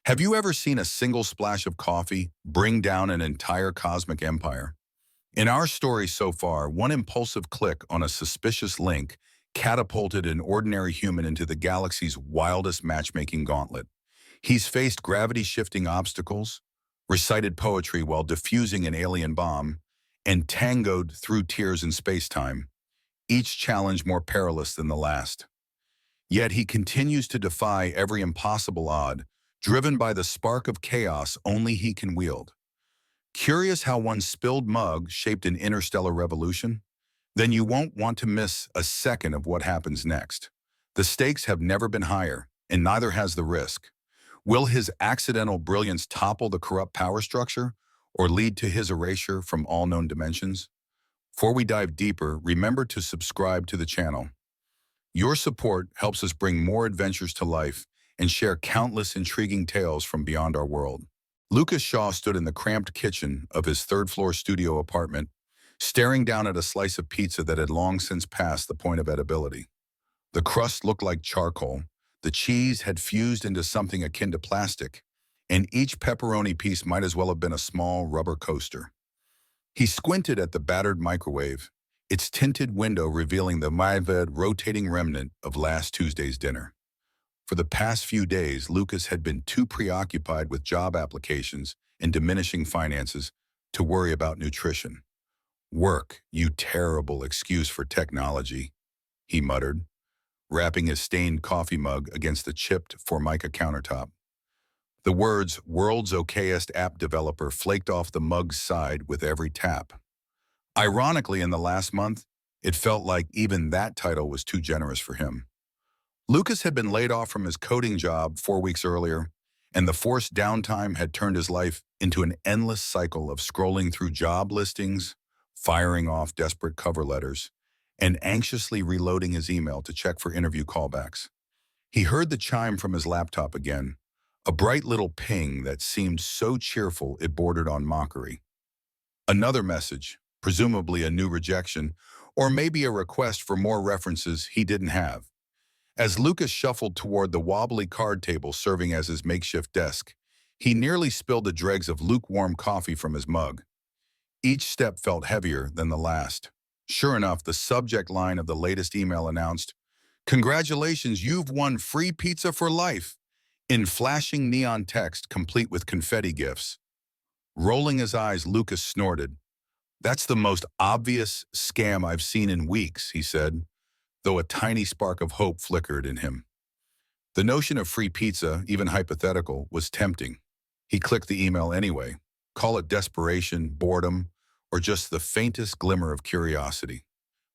Have you ever seen a single splash of coffee bring down an entire cosmic empire? In our story so far, one impulsive click on a suspicious link catapulted an ordinary human into the galaxy's wildest matchmaking gauntlet. He's faced gravity-shifting obstacles, recited poetry while defusing an alien bomb, and tangoed through tears in space-time, each challenge more perilous than the last. Yet he continues to defy every impossible odd, driven by the spark of chaos only he can wield. Curious how one spilled mug shaped an interstellar revolution? Then you won't want to miss a second of what happens next. The stakes have never been higher, and neither has the risk. Will his accidental brilliance topple the corrupt power structure, or lead to his erasure from all known dimensions? Before we dive deeper, remember to subscribe to the channel. Your support helps us bring more adventures to life and share countless intriguing tales from beyond our world. Lucas Shaw stood in the cramped kitchen of his third-floor studio apartment, staring down at a slice of pizza that had long since passed the point of edibility. The crust looked like charcoal, the cheese had fused into something akin to plastic, and each pepperoni piece might as well have been a small rubber coaster. He squinted at the battered microwave, its tinted window revealing the myved rotating remnant of last Tuesday's dinner. For the past few days, Lucas had been too preoccupied with job applications and diminishing finances to worry about nutrition. "Work, you terrible excuse for technology," he muttered, wrapping his stained coffee mug against the chipped Formica countertop. The words "world's okayest app developer" flaked off the mug's side with every tap. Ironically, in the last month, it felt like even that title was too generous for him. Lucas had been laid off from his coding job 4 weeks earlier, and the forced downtime had turned his life into an endless cycle of scrolling through job listings, firing off desperate cover letters, and anxiously reloading his email to check for interview callbacks. He heard the chime from his laptop again, a bright little ping that seemed so cheerful it bordered on mockery. Another message, presumably a new rejection, or maybe a request for more references he didn't have. As Lucas shuffled toward the wobbly card table serving as his makeshift desk, he nearly spilled the dregs of lukewarm coffee from his mug. Each step felt heavier than the last. Sure enough, the subject line of the latest email announced, "Congratulations, you've won free pizza for life," in flashing neon text complete with confetti gifts. Rolling his eyes, Lucas snorted. "That's the most obvious scam I've seen in weeks," he said, though a tiny spark of hope flickered in him. The notion of free pizza, even hypothetical, was tempting. He clicked the email anyway. Call it desperation, boredom, or just the faintest glimmer of curiosity.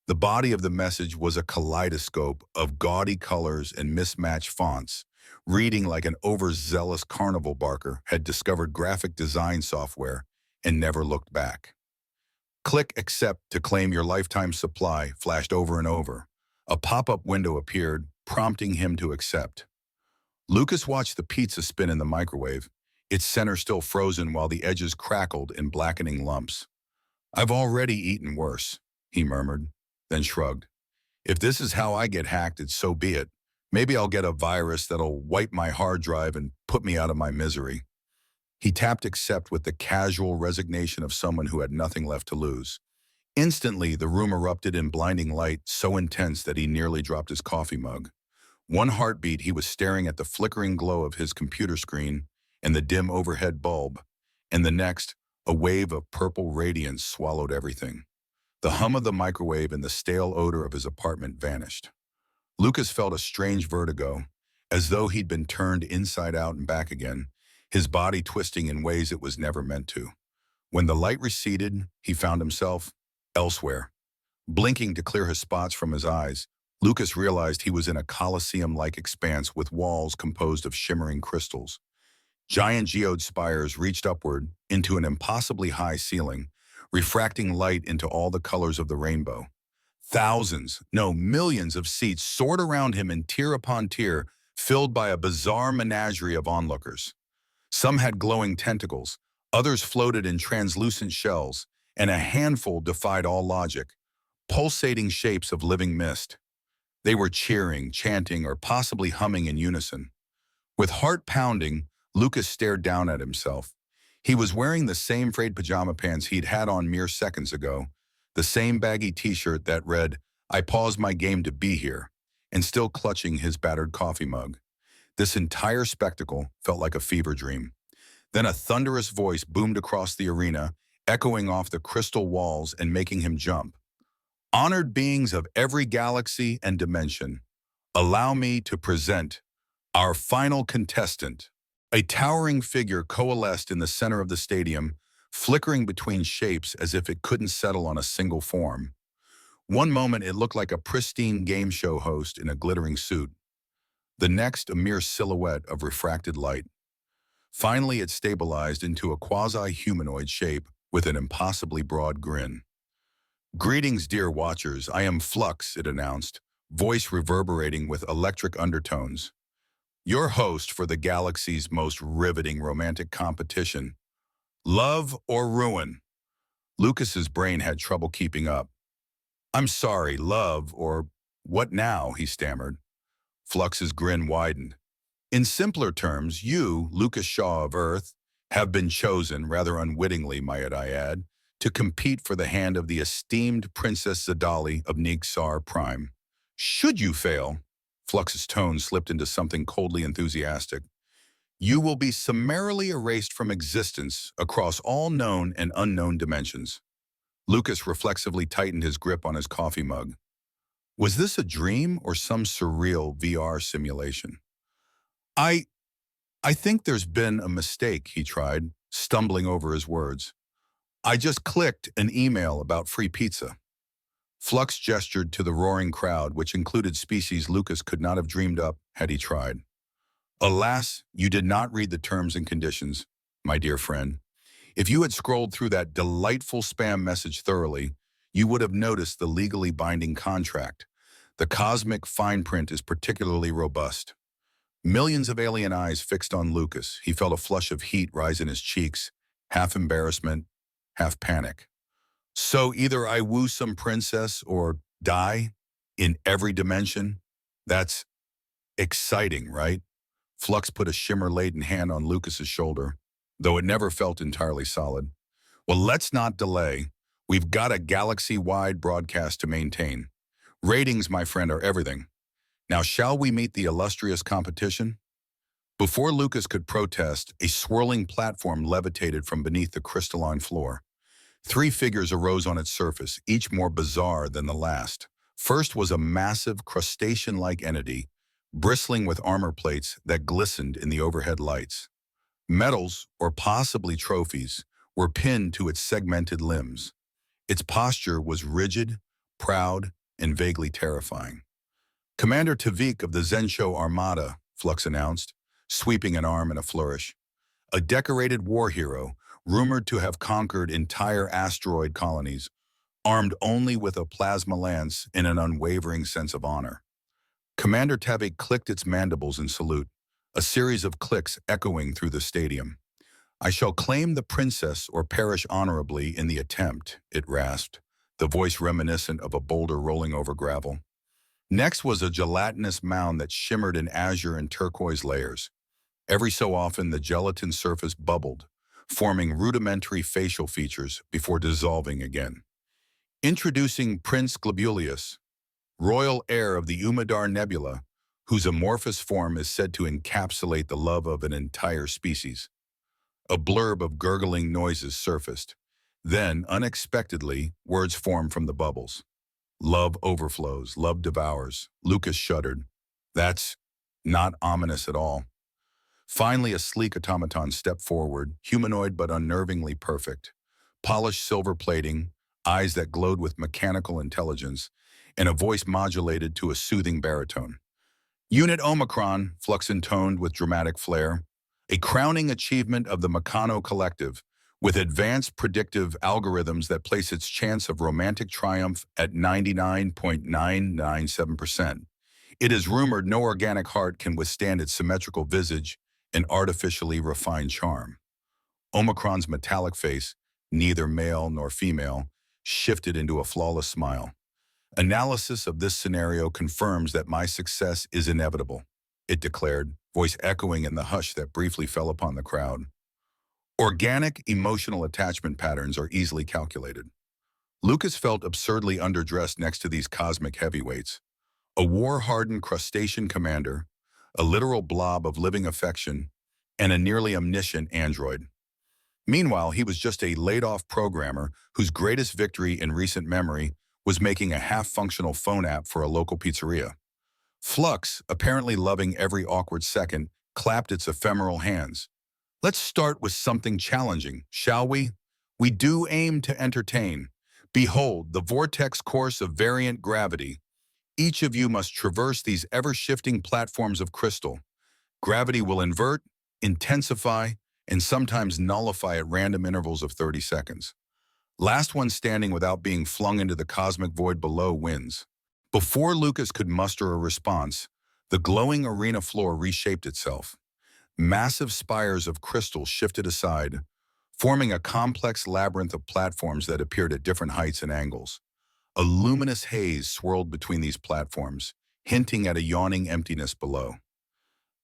The body of the message was a kaleidoscope of gaudy colors and mismatched fonts, reading like an overzealous carnival barker had discovered graphic design software and never looked back. "Click accept to claim your lifetime supply" flashed over and over. A pop-up window appeared, prompting him to accept. Lucas watched the pizza spin in the microwave, its center still frozen while the edges crackled in blackening lumps. "I've already eaten worse," he murmured, then shrugged. "If this is how I get hacked, it's so be it. Maybe I'll get a virus that'll wipe my hard drive and put me out of my misery." He tapped accept with the casual resignation of someone who had nothing left to lose. Instantly, the room erupted in blinding light so intense that he nearly dropped his coffee mug. One heartbeat, he was staring at the flickering glow of his computer screen and the dim overhead bulb, and the next, a wave of purple radiance swallowed everything. The hum of the microwave and the stale odor of his apartment vanished. Lucas felt a strange vertigo, as though he'd been turned inside out and back again, his body twisting in ways it was never meant to. When the light receded, he found himself elsewhere. Blinking to clear his spots from his eyes, Lucas realized he was in a coliseum-like expanse with walls composed of shimmering crystals. Giant geode spires reached upward into an impossibly high ceiling, refracting light into all the colors of the rainbow. Thousands, no, millions of seats soared around him in tier upon tier, filled by a bizarre menagerie of onlookers. Some had glowing tentacles, others floated in translucent shells, and a handful defied all logic, pulsating shapes of living mist. They were cheering, chanting, or possibly humming in unison. With heart pounding, Lucas stared down at himself. He was wearing the same frayed pajama pants he'd had on mere seconds ago, the same baggy t-shirt that read, "I paused my game to be here," and still clutching his battered coffee mug. This entire spectacle felt like a fever dream. Then a thunderous voice boomed across the arena, echoing off the crystal walls and making him jump. "Honored beings of every galaxy and dimension, allow me to present our final contestant." A towering figure coalesced in the center of the stadium, flickering between shapes as if it couldn't settle on a single form. One moment it looked like a pristine game show host in a glittering suit. The next, a mere silhouette of refracted light. Finally, it stabilized into a quasi-humanoid shape with an impossibly broad grin. "Greetings, dear watchers. I am Flux," it announced, voice reverberating with electric undertones. "Your host for the galaxy's most riveting romantic competition. Love or ruin?" Lucas's brain had trouble keeping up. "I'm sorry, love or what now?" he stammered. Flux's grin widened. "In simpler terms, you, Lucas Shaw of Earth, have been chosen, rather unwittingly, might I add, to compete for the hand of the esteemed Princess Zadali of Nigsar Prime. Should you fail," Flux's tone slipped into something coldly enthusiastic, "you will be summarily erased from existence across all known and unknown dimensions." Lucas reflexively tightened his grip on his coffee mug. Was this a dream or some surreal VR simulation? I I think there's been a mistake," he tried, stumbling over his words. "I just clicked an email about free pizza." Flux gestured to the roaring crowd, which included species Lucas could not have dreamed up had he tried. "Alas, you did not read the terms and conditions, my dear friend. If you had scrolled through that delightful spam message thoroughly, you would have noticed the legally binding contract. The cosmic fine print is particularly robust." Millions of alien eyes fixed on Lucas. He felt a flush of heat rise in his cheeks, half embarrassment, half panic. "So either I woo some princess or die in every dimension? That's exciting, right?" Flux put a shimmer-laden hand on Lucas's shoulder, though it never felt entirely solid. "Well, let's not delay. We've got a galaxy-wide broadcast to maintain. Ratings, my friend, are everything. Now, shall we meet the illustrious competition?" Before Lucas could protest, a swirling platform levitated from beneath the crystalline floor. Three figures arose on its surface, each more bizarre than the last. First was a massive crustacean-like entity, bristling with armor plates that glistened in the overhead lights. Medals, or possibly trophies, were pinned to its segmented limbs. Its posture was rigid, proud, and vaguely terrifying. "Commander Tavik of the Zensho Armada," Flux announced, sweeping an arm in a flourish. "A decorated war hero, rumored to have conquered entire asteroid colonies, armed only with a plasma lance in an unwavering sense of honor." Commander Tavik clicked its mandibles in salute, a series of clicks echoing through the stadium. "I shall claim the princess or perish honorably in the attempt," it rasped, the voice reminiscent of a boulder rolling over gravel. Next was a gelatinous mound that shimmered in azure and turquoise layers. Every so often, the gelatin surface bubbled, forming rudimentary facial features before dissolving again. "Introducing Prince Globulius, royal heir of the Umadar Nebula, whose amorphous form is said to encapsulate the love of an entire species." A blurb of gurgling noises surfaced. Then, unexpectedly, words formed from the bubbles. "Love overflows, love devours." Lucas shuddered. That's not ominous at all. Finally, a sleek automaton stepped forward, humanoid but unnervingly perfect. Polished silver plating, eyes that glowed with mechanical intelligence, and a voice modulated to a soothing baritone. "Unit Omicron," Flux intoned with dramatic flair. "A crowning achievement of the Meccano Collective, with advanced predictive algorithms that place its chance of romantic triumph at 99.997%. It is rumored no organic heart can withstand its symmetrical visage and artificially refined charm." Omicron's metallic face, neither male nor female, shifted into a flawless smile. "Analysis of this scenario confirms that my success is inevitable," it declared, voice echoing in the hush that briefly fell upon the crowd. Organic emotional attachment patterns are easily calculated. Lucas felt absurdly underdressed next to these cosmic heavyweights. A war-hardened crustacean commander, a literal blob of living affection, and a nearly omniscient android. Meanwhile, he was just a laid-off programmer whose greatest victory in recent memory was making a half-functional phone app for a local pizzeria. Flux, apparently loving every awkward second, clapped its ephemeral hands. Let's start with something challenging, shall we? We do aim to entertain. Behold, the vortex course of variant gravity. Each of you must traverse these ever-shifting platforms of crystal. Gravity will invert, intensify, and sometimes nullify at random intervals of 30 seconds. Last one standing without being flung into the cosmic void below wins. Before Lucas could muster a response, the glowing arena floor reshaped itself. Massive spires of crystal shifted aside, forming a complex labyrinth of platforms that appeared at different heights and angles. A luminous haze swirled between these platforms, hinting at a yawning emptiness below.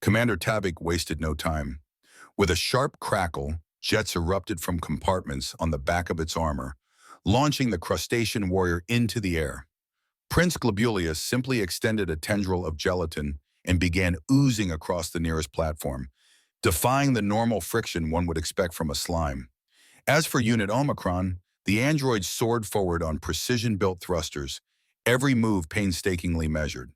Commander Tavik wasted no time. With a sharp crackle, jets erupted from compartments on the back of its armor, launching the crustacean warrior into the air. Prince Globulius simply extended a tendril of gelatin and began oozing across the nearest platform, defying the normal friction one would expect from a slime. As for Unit Omicron, the android soared forward on precision-built thrusters, every move painstakingly measured.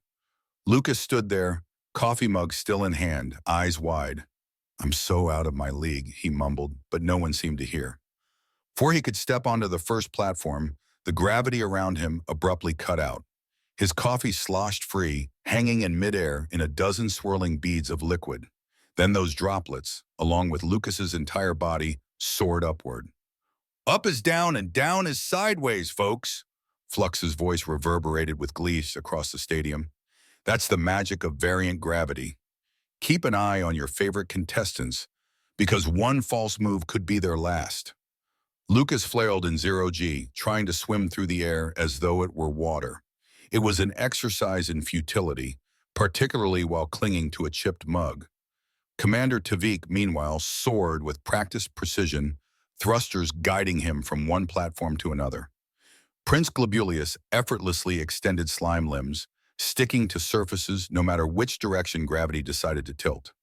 Lucas stood there, coffee mug still in hand, eyes wide. "I'm so out of my league," he mumbled, but no one seemed to hear. Before he could step onto the first platform, the gravity around him abruptly cut out. His coffee sloshed free, hanging in midair in a dozen swirling beads of liquid. Then those droplets, along with Lucas's entire body, soared upward. "Up is down and down is sideways, folks," Flux's voice reverberated with glee across the stadium. "That's the magic of variant gravity. Keep an eye on your favorite contestants, because one false move could be their last." Lucas flailed in zero-G, trying to swim through the air as though it were water. It was an exercise in futility, particularly while clinging to a chipped mug. Commander Tavik, meanwhile, soared with practiced precision, thrusters guiding him from one platform to another. Prince Globulius effortlessly extended slime limbs, sticking to surfaces no matter which direction gravity decided to tilt.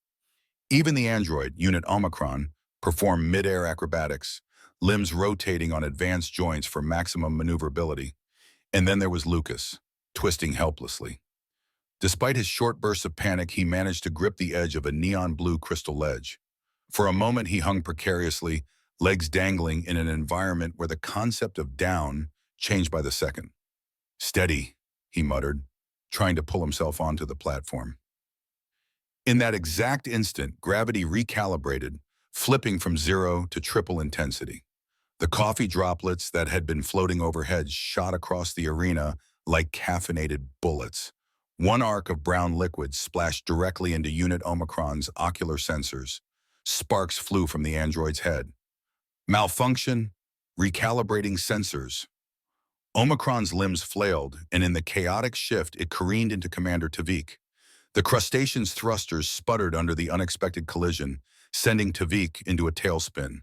Even the android, Unit Omicron, performed mid-air acrobatics, limbs rotating on advanced joints for maximum maneuverability. And then there was Lucas, twisting helplessly. Despite his short bursts of panic, he managed to grip the edge of a neon blue crystal ledge. For a moment, he hung precariously, legs dangling in an environment where the concept of down changed by the second. "Steady," he muttered, trying to pull himself onto the platform. In that exact instant, gravity recalibrated, flipping from 0 to triple intensity. The coffee droplets that had been floating overhead shot across the arena like caffeinated bullets. One arc of brown liquid splashed directly into Unit Omicron's ocular sensors. Sparks flew from the android's head. Malfunction, recalibrating sensors. Omicron's limbs flailed, and in the chaotic shift, it careened into Commander Tavik. The crustacean's thrusters sputtered under the unexpected collision, sending Tavik into a tailspin.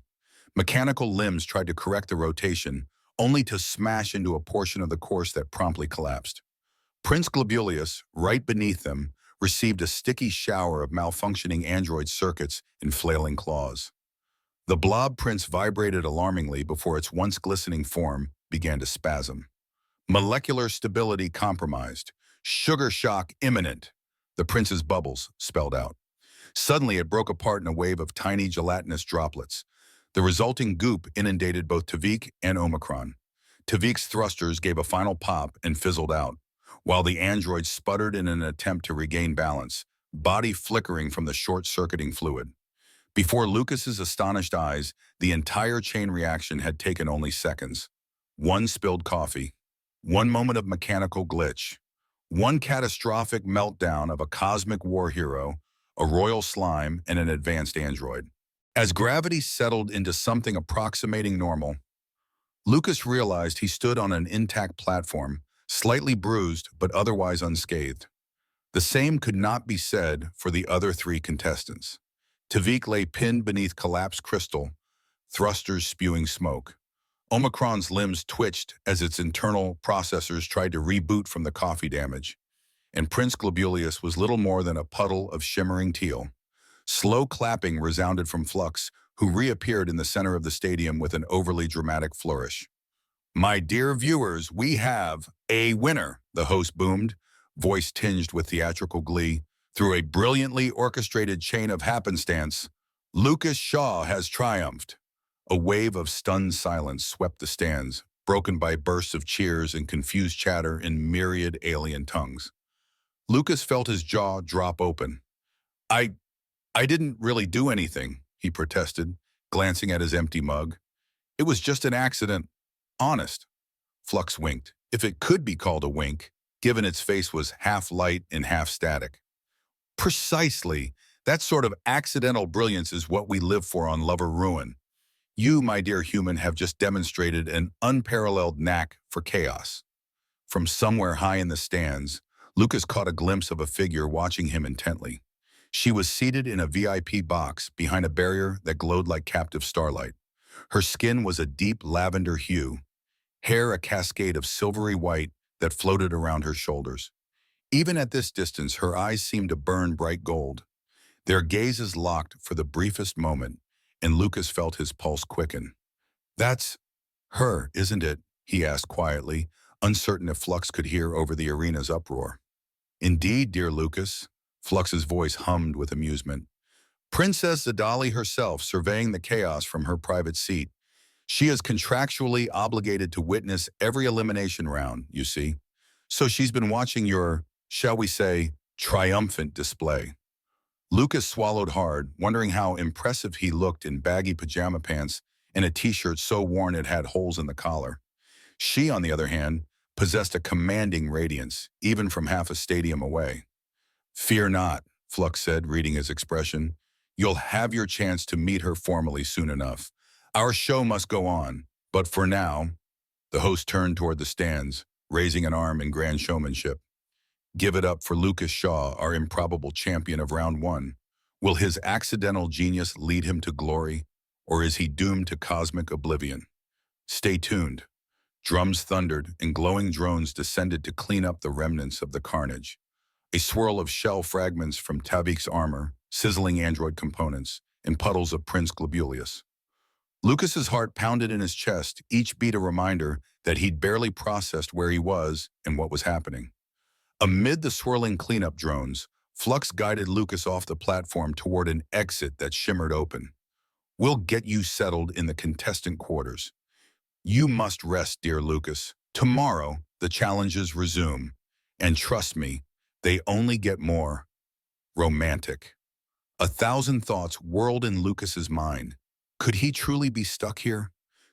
Mechanical limbs tried to correct the rotation, only to smash into a portion of the course that promptly collapsed. Prince Globulius, right beneath them, received a sticky shower of malfunctioning android circuits and flailing claws. The blob prince vibrated alarmingly before its once glistening form began to spasm. Molecular stability compromised. Sugar shock imminent, the prince's bubbles spelled out. Suddenly, it broke apart in a wave of tiny gelatinous droplets. The resulting goop inundated both Tavik and Omicron. Tavik's thrusters gave a final pop and fizzled out, while the android sputtered in an attempt to regain balance, body flickering from the short-circuiting fluid. Before Lucas's astonished eyes, the entire chain reaction had taken only seconds. One spilled coffee, one moment of mechanical glitch, one catastrophic meltdown of a cosmic war hero, a royal slime, and an advanced android. As gravity settled into something approximating normal, Lucas realized he stood on an intact platform, slightly bruised but otherwise unscathed. The same could not be said for the other three contestants. Tavik lay pinned beneath collapsed crystal, thrusters spewing smoke. Omicron's limbs twitched as its internal processors tried to reboot from the coffee damage, and Prince Globulus was little more than a puddle of shimmering teal. Slow clapping resounded from Flux, who reappeared in the center of the stadium with an overly dramatic flourish. "My dear viewers, we have a winner," the host boomed, voice tinged with theatrical glee. "Through a brilliantly orchestrated chain of happenstance, Lucas Shaw has triumphed." A wave of stunned silence swept the stands, broken by bursts of cheers and confused chatter in myriad alien tongues. Lucas felt his jaw drop open. I I didn't really do anything," he protested, glancing at his empty mug. "It was just an accident. Honest." Flux winked, if it could be called a wink, given its face was half light and half static. "Precisely. That sort of accidental brilliance is what we live for on Lover Ruin. You, my dear human, have just demonstrated an unparalleled knack for chaos." From somewhere high in the stands, Lucas caught a glimpse of a figure watching him intently. She was seated in a VIP box behind a barrier that glowed like captive starlight. Her skin was a deep lavender hue, hair a cascade of silvery white that floated around her shoulders. Even at this distance, her eyes seemed to burn bright gold. Their gazes locked for the briefest moment, and Lucas felt his pulse quicken. "That's her, isn't it?" he asked quietly, uncertain if Flux could hear over the arena's uproar. "Indeed, dear Lucas." Flux's voice hummed with amusement. "Princess Zadali herself surveying the chaos from her private seat. She is contractually obligated to witness every elimination round, you see. So she's been watching your, shall we say, triumphant display." Lucas swallowed hard, wondering how impressive he looked in baggy pajama pants and a t-shirt so worn it had holes in the collar. She, on the other hand, possessed a commanding radiance, even from half a stadium away. "Fear not," Flux said, reading his expression. "You'll have your chance to meet her formally soon enough. Our show must go on, but for now," the host turned toward the stands, raising an arm in grand showmanship. "Give it up for Lucas Shaw, our improbable champion of round one. Will his accidental genius lead him to glory, or is he doomed to cosmic oblivion? Stay tuned." Drums thundered, and glowing drones descended to clean up the remnants of the carnage. A swirl of shell fragments from Tavik's armor, sizzling android components, and puddles of Prince Globulus. Lucas's heart pounded in his chest, each beat a reminder that he'd barely processed where he was and what was happening. Amid the swirling cleanup drones, Flux guided Lucas off the platform toward an exit that shimmered open. "We'll get you settled in the contestant quarters. You must rest, dear Lucas. Tomorrow, the challenges resume. And trust me, they only get more romantic." A thousand thoughts whirled in Lucas's mind. Could he truly be stuck here?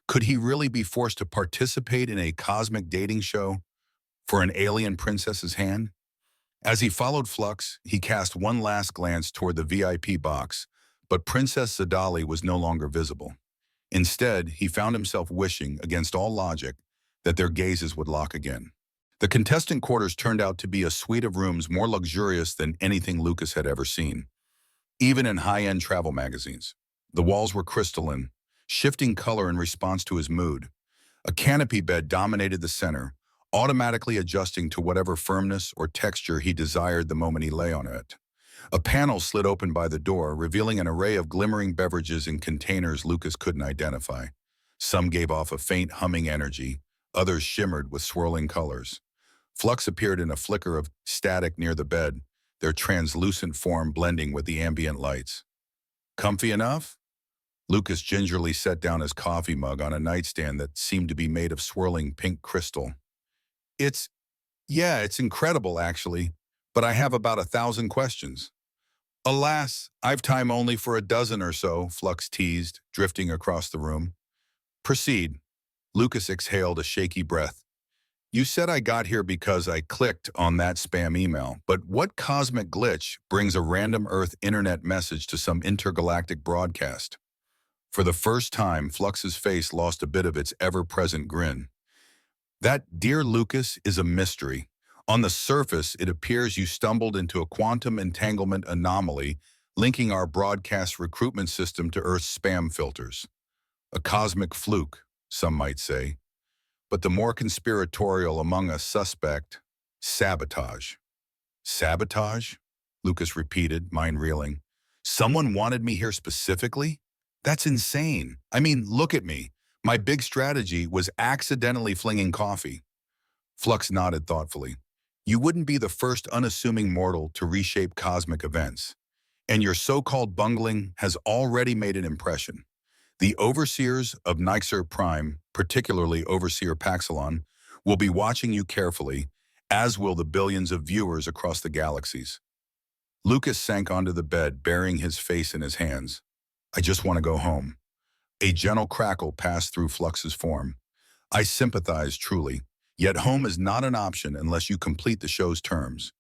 Could he really be forced to participate in a cosmic dating show for an alien princess's hand? As he followed Flux, he cast one last glance toward the VIP box, but Princess Zadali was no longer visible. Instead, he found himself wishing, against all logic, that their gazes would lock again. The contestant quarters turned out to be a suite of rooms more luxurious than anything Lucas had ever seen, even in high-end travel magazines. The walls were crystalline, shifting color in response to his mood. A canopy bed dominated the center, automatically adjusting to whatever firmness or texture he desired the moment he lay on it. A panel slid open by the door, revealing an array of glimmering beverages in containers Lucas couldn't identify. Some gave off a faint humming energy, others shimmered with swirling colors. Flux appeared in a flicker of static near the bed, their translucent form blending with the ambient lights. "Comfy enough?" Lucas gingerly set down his coffee mug on a nightstand that seemed to be made of swirling pink crystal. It's incredible, actually, but I have about 1,000 questions." "Alas, I've time only for a dozen or so," Flux teased, drifting across the room. "Proceed." Lucas exhaled a shaky breath. "You said I got here because I clicked on that spam email, but what cosmic glitch brings a random Earth internet message to some intergalactic broadcast?" For the first time, Flux's face lost a bit of its ever-present grin. "That, dear Lucas, is a mystery. On the surface, it appears you stumbled into a quantum entanglement anomaly linking our broadcast recruitment system to Earth's spam filters. A cosmic fluke, some might say. But the more conspiratorial among us suspect sabotage. Sabotage? Lucas repeated, mind reeling. Someone wanted me here specifically? That's insane. I mean, look at me. My big strategy was accidentally flinging coffee. Flux nodded thoughtfully. You wouldn't be the first unassuming mortal to reshape cosmic events. And your so-called bungling has already made an impression. The overseers of Nixer Prime, particularly Overseer Paxilon, will be watching you carefully, as will the billions of viewers across the galaxies. Lucas sank onto the bed, burying his face in his hands. I just want to go home. A gentle crackle passed through Flux's form. I sympathize truly, yet home is not an option unless you complete the show's terms.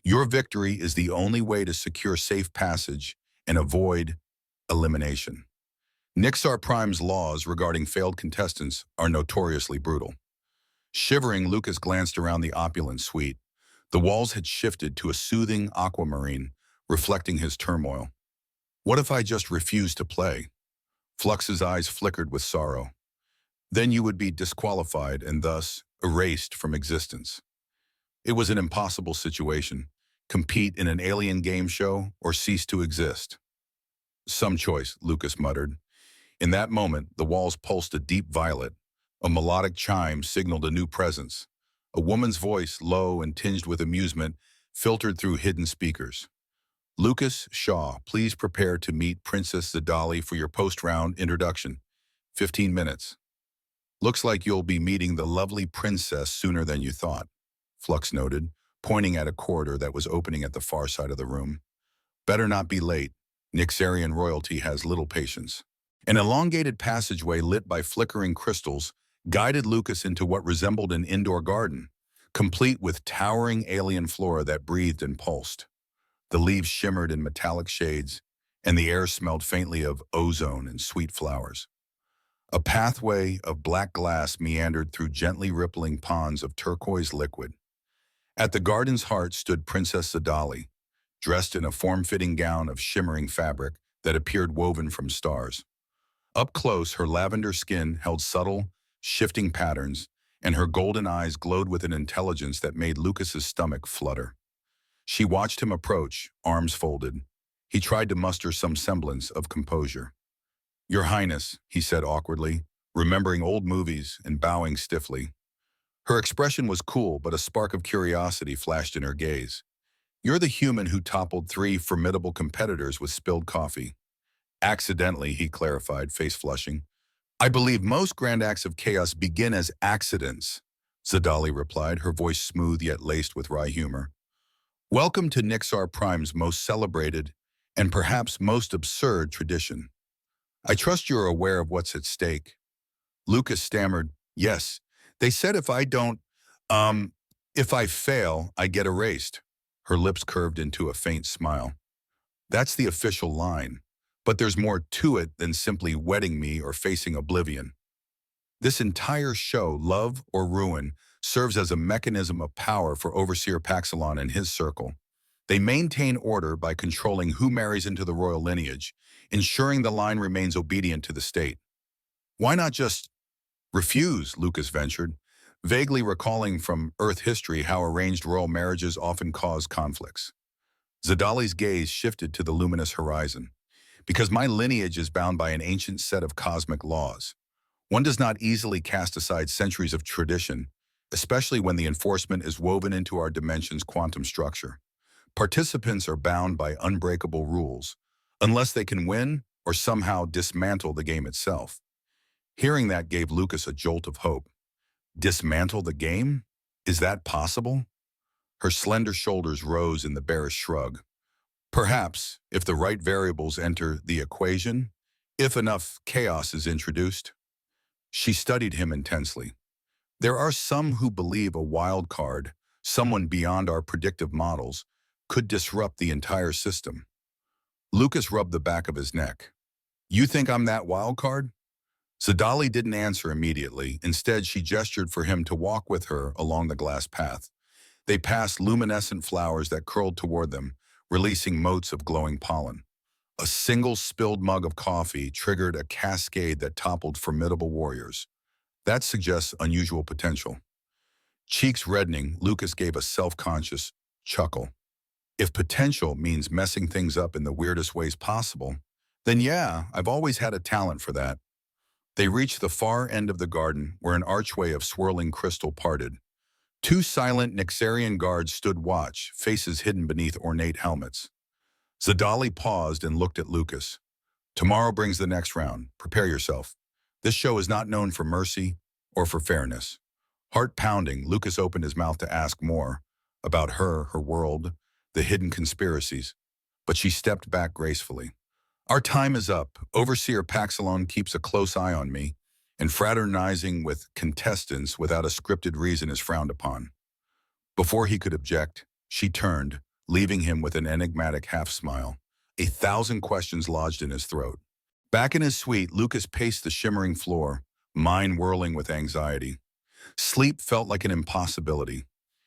Your victory is the only way to secure safe passage and avoid elimination. Nixar Prime's laws regarding failed contestants are notoriously brutal. Shivering, Lucas glanced around the opulent suite. The walls had shifted to a soothing aquamarine, reflecting his turmoil. What if I just refused to play? Flux's eyes flickered with sorrow. Then you would be disqualified and thus erased from existence. It was an impossible situation. Compete in an alien game show or cease to exist. Some choice, Lucas muttered. In that moment, the walls pulsed a deep violet. A melodic chime signaled a new presence. A woman's voice, low and tinged with amusement, filtered through hidden speakers. Lucas Shaw, please prepare to meet Princess Zadali for your post-round introduction. 15 minutes. Looks like you'll be meeting the lovely princess sooner than you thought, Flux noted, pointing at a corridor that was opening at the far side of the room. Better not be late. Nixarian royalty has little patience. An elongated passageway lit by flickering crystals guided Lucas into what resembled an indoor garden, complete with towering alien flora that breathed and pulsed. The leaves shimmered in metallic shades, and the air smelled faintly of ozone and sweet flowers. A pathway of black glass meandered through gently rippling ponds of turquoise liquid. At the garden's heart stood Princess Zadali, dressed in a form-fitting gown of shimmering fabric that appeared woven from stars. Up close, her lavender skin held subtle, shifting patterns, and her golden eyes glowed with an intelligence that made Lucas's stomach flutter. She watched him approach, arms folded. He tried to muster some semblance of composure. Your Highness, he said awkwardly, remembering old movies and bowing stiffly. Her expression was cool, but a spark of curiosity flashed in her gaze. You're the human who toppled 3 formidable competitors with spilled coffee. Accidentally, he clarified, face flushing. I believe most grand acts of chaos begin as accidents, Zadali replied, her voice smooth yet laced with wry humor. Welcome to Nixar Prime's most celebrated and perhaps most absurd tradition. I trust you're aware of what's at stake. Lucas stammered, yes. They said if I fail, I get erased. Her lips curved into a faint smile. That's the official line. But there's more to it than simply wedding me or facing oblivion. This entire show, Love or Ruin, serves as a mechanism of power for Overseer Paxilon and his circle. They maintain order by controlling who marries into the royal lineage, ensuring the line remains obedient to the state. Why not just refuse, Lucas ventured, vaguely recalling from Earth history how arranged royal marriages often cause conflicts. Zadali's gaze shifted to the luminous horizon. Because my lineage is bound by an ancient set of cosmic laws. One does not easily cast aside centuries of tradition, especially when the enforcement is woven into our dimension's quantum structure. Participants are bound by unbreakable rules, unless they can win or somehow dismantle the game itself. Hearing that gave Lucas a jolt of hope. Dismantle the game? Is that possible? Her slender shoulders rose in the bearish shrug. Perhaps, if the right variables enter the equation, if enough chaos is introduced. She studied him intensely. There are some who believe a wild card, someone beyond our predictive models, could disrupt the entire system. Lucas rubbed the back of his neck. You think I'm that wild card? Zadali didn't answer immediately. Instead, she gestured for him to walk with her along the glass path. They passed luminescent flowers that curled toward them, releasing motes of glowing pollen. A single spilled mug of coffee triggered a cascade that toppled formidable warriors. That suggests unusual potential. Cheeks reddening, Lucas gave a self-conscious chuckle. If potential means messing things up in the weirdest ways possible, then yeah, I've always had a talent for that. They reached the far end of the garden where an archway of swirling crystal parted. Two silent Nixarian guards stood watch, faces hidden beneath ornate helmets. Zadali paused and looked at Lucas. Tomorrow brings the next round. Prepare yourself. This show is not known for mercy or for fairness. Heart pounding, Lucas opened his mouth to ask more about her world, the hidden conspiracies. But she stepped back gracefully. Our time is up. Overseer Paxilon keeps a close eye on me, and fraternizing with contestants without a scripted reason is frowned upon. Before he could object, she turned, leaving him with an enigmatic half-smile, 1,000 questions lodged in his throat. Back in his suite, Lucas paced the shimmering floor, mind whirling with anxiety. Sleep felt like an impossibility.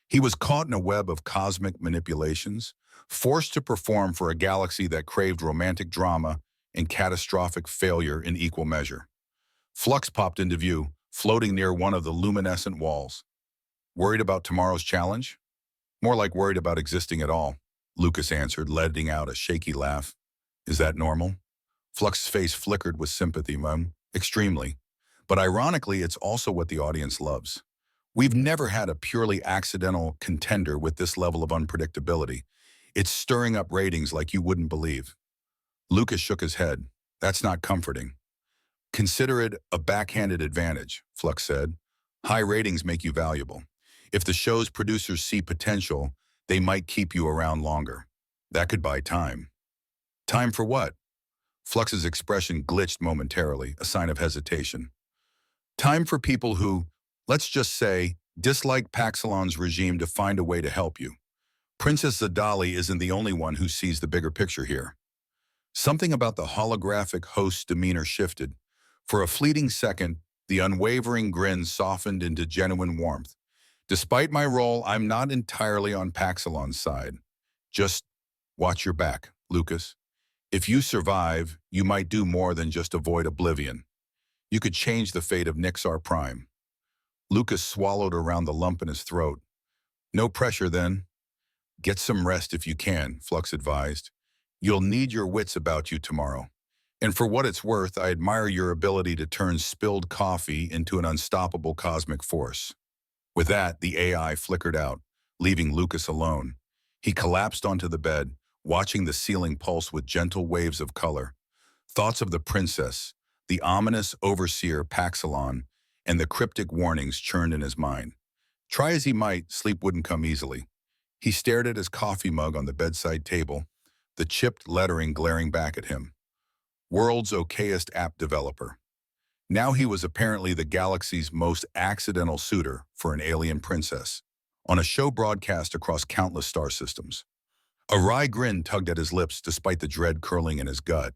He was caught in a web of cosmic manipulations, forced to perform for a galaxy that craved romantic drama and catastrophic failure in equal measure. Flux popped into view, floating near one of the luminescent walls. Worried about tomorrow's challenge? More like worried about existing at all, Lucas answered, letting out a shaky laugh. Is that normal? Flux's face flickered with sympathy, Mum. Extremely. But ironically, it's also what the audience loves. We've never had a purely accidental contender with this level of unpredictability. It's stirring up ratings like you wouldn't believe. Lucas shook his head. That's not comforting. Consider it a backhanded advantage, Flux said. High ratings make you valuable. If the show's producers see potential, they might keep you around longer. That could buy time. Time for what? Flux's expression glitched momentarily, a sign of hesitation. Time for people who, let's just say, dislike Paxilon's regime to find a way to help you. Princess Zadali isn't the only one who sees the bigger picture here. Something about the holographic host's demeanor shifted. For a fleeting second, the unwavering grin softened into genuine warmth. Despite my role, I'm not entirely on Paxilon's side. Just watch your back, Lucas. If you survive, you might do more than just avoid oblivion. You could change the fate of Nixar Prime. Lucas swallowed around the lump in his throat. No pressure then. Get some rest if you can, Flux advised. You'll need your wits about you tomorrow. And for what it's worth, I admire your ability to turn spilled coffee into an unstoppable cosmic force. With that, the AI flickered out, leaving Lucas alone. He collapsed onto the bed, watching the ceiling pulse with gentle waves of color. Thoughts of the princess, the ominous overseer Paxilon, and the cryptic warnings churned in his mind. Try as he might, sleep wouldn't come easily. He stared at his coffee mug on the bedside table, the chipped lettering glaring back at him. World's okayest app developer. Now he was apparently the galaxy's most accidental suitor for an alien princess, on a show broadcast across countless star systems. A wry grin tugged at his lips despite the dread curling in his gut.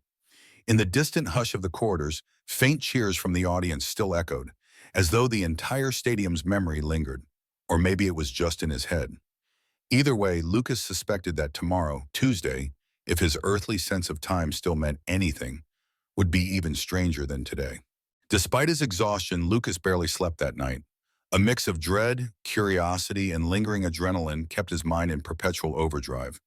In the distant hush of the corridors, faint cheers from the audience still echoed, as though the entire stadium's memory lingered. Or maybe it was just in his head. Either way, Lucas suspected that tomorrow, Tuesday, if his earthly sense of time still meant anything, would be even stranger than today. Despite his exhaustion, Lucas barely slept that night. A mix of dread, curiosity, and lingering adrenaline kept his mind in perpetual overdrive.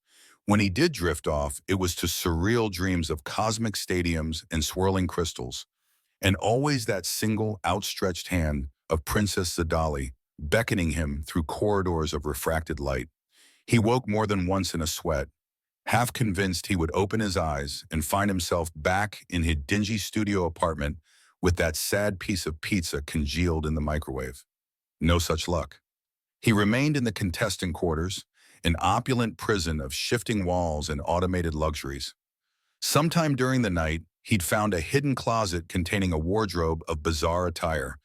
When he did drift off, it was to surreal dreams of cosmic stadiums and swirling crystals, and always that single outstretched hand of Princess Zadali beckoning him through corridors of refracted light. He woke more than once in a sweat, half convinced he would open his eyes and find himself back in his dingy studio apartment with that sad piece of pizza congealed in the microwave. No such luck. He remained in the contestant quarters, an opulent prison of shifting walls and automated luxuries. Sometime during the night, he'd found a hidden closet containing a wardrobe of bizarre attire,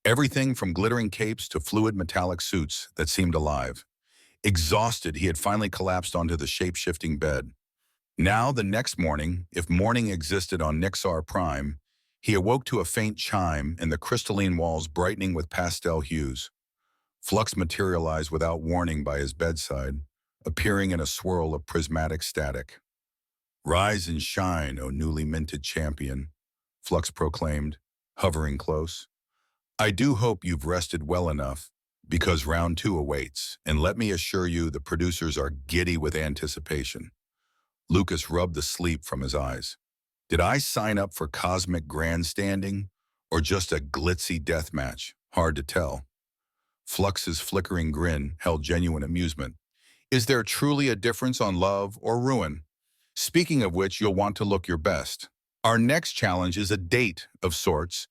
everything from glittering capes to fluid metallic suits that seemed alive. Exhausted, he had finally collapsed onto the shape-shifting bed. Now, the next morning, if morning existed on Nixar Prime, he awoke to a faint chime and the crystalline walls brightening with pastel hues. Flux materialized without warning by his bedside, appearing in a swirl of prismatic static. "Rise and shine, O newly minted champion," Flux proclaimed, hovering close. "I do hope you've rested well enough, because round two awaits, and let me assure you the producers are giddy with anticipation." Lucas rubbed the sleep from his eyes. Did I sign up for cosmic grandstanding, or just a glitzy death match? Hard to tell. Flux's flickering grin held genuine amusement. Is there truly a difference on love or ruin? Speaking of which, you'll want to look your best. Our next challenge is a date of sorts,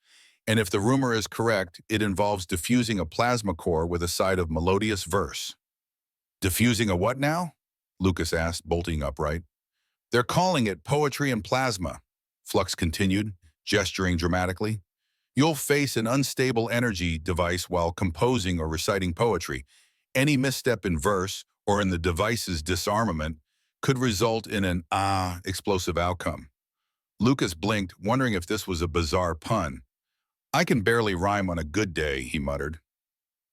and if the rumor is correct, it involves diffusing a plasma core with a side of melodious verse. Diffusing a what now? Lucas asked, bolting upright. They're calling it poetry and plasma, Flux continued, gesturing dramatically. You'll face an unstable energy device while composing or reciting poetry. Any misstep in verse or in the device's disarmament could result in an explosive outcome. Lucas blinked, wondering if this was a bizarre pun. I can barely rhyme on a good day, he muttered.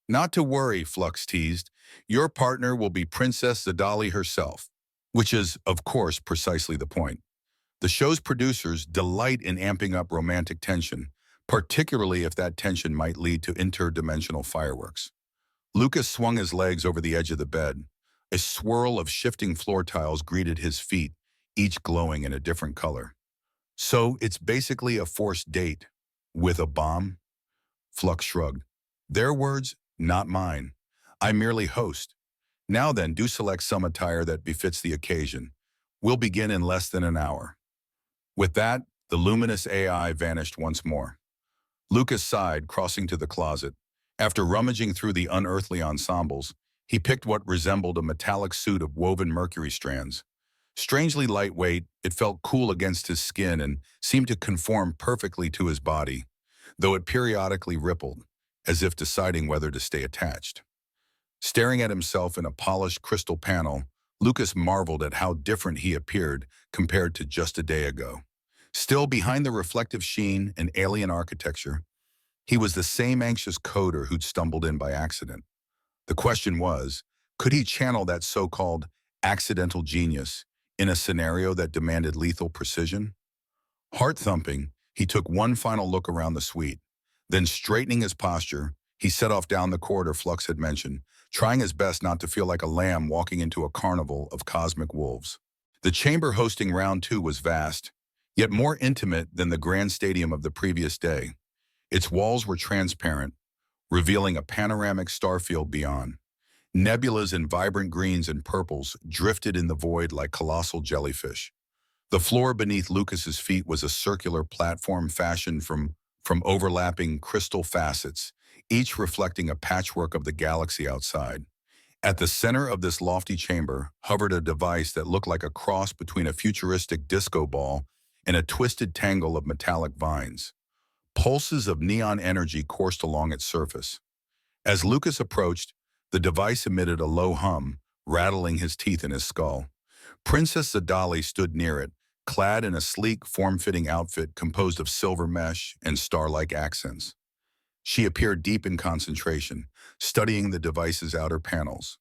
Not to worry, Flux teased. Your partner will be Princess Zadali herself, which is, of course, precisely the point. The show's producers delight in amping up romantic tension, particularly if that tension might lead to interdimensional fireworks. Lucas swung his legs over the edge of the bed. A swirl of shifting floor tiles greeted his feet, each glowing in a different color. So it's basically a forced date. With a bomb? Flux shrugged. Their words, not mine. I merely host. Now then, do select some attire that befits the occasion. We'll begin in less than an hour. With that, the luminous AI vanished once more. Lucas sighed, crossing to the closet. After rummaging through the unearthly ensembles, he picked what resembled a metallic suit of woven mercury strands. Strangely lightweight, it felt cool against his skin and seemed to conform perfectly to his body, though it periodically rippled, as if deciding whether to stay attached. Staring at himself in a polished crystal panel, Lucas marveled at how different he appeared compared to just a day ago. Still, behind the reflective sheen and alien architecture, he was the same anxious coder who'd stumbled in by accident. The question was, could he channel that so-called accidental genius in a scenario that demanded lethal precision? Heart-thumping, he took one final look around the suite. Then, straightening his posture, he set off down the corridor Flux had mentioned, trying his best not to feel like a lamb walking into a carnival of cosmic wolves. The chamber hosting round two was vast, yet more intimate than the grand stadium of the previous day. Its walls were transparent, revealing a panoramic starfield beyond. Nebulas in vibrant greens and purples drifted in the void like colossal jellyfish. The floor beneath Lucas's feet was a circular platform fashioned from overlapping crystal facets, each reflecting a patchwork of the galaxy outside. At the center of this lofty chamber hovered a device that looked like a cross between a futuristic disco ball and a twisted tangle of metallic vines. Pulses of neon energy coursed along its surface. As Lucas approached, the device emitted a low hum, rattling his teeth in his skull. Princess Zadali stood near it, clad in a sleek, form-fitting outfit composed of silver mesh and star-like accents. She appeared deep in concentration, studying the device's outer panels.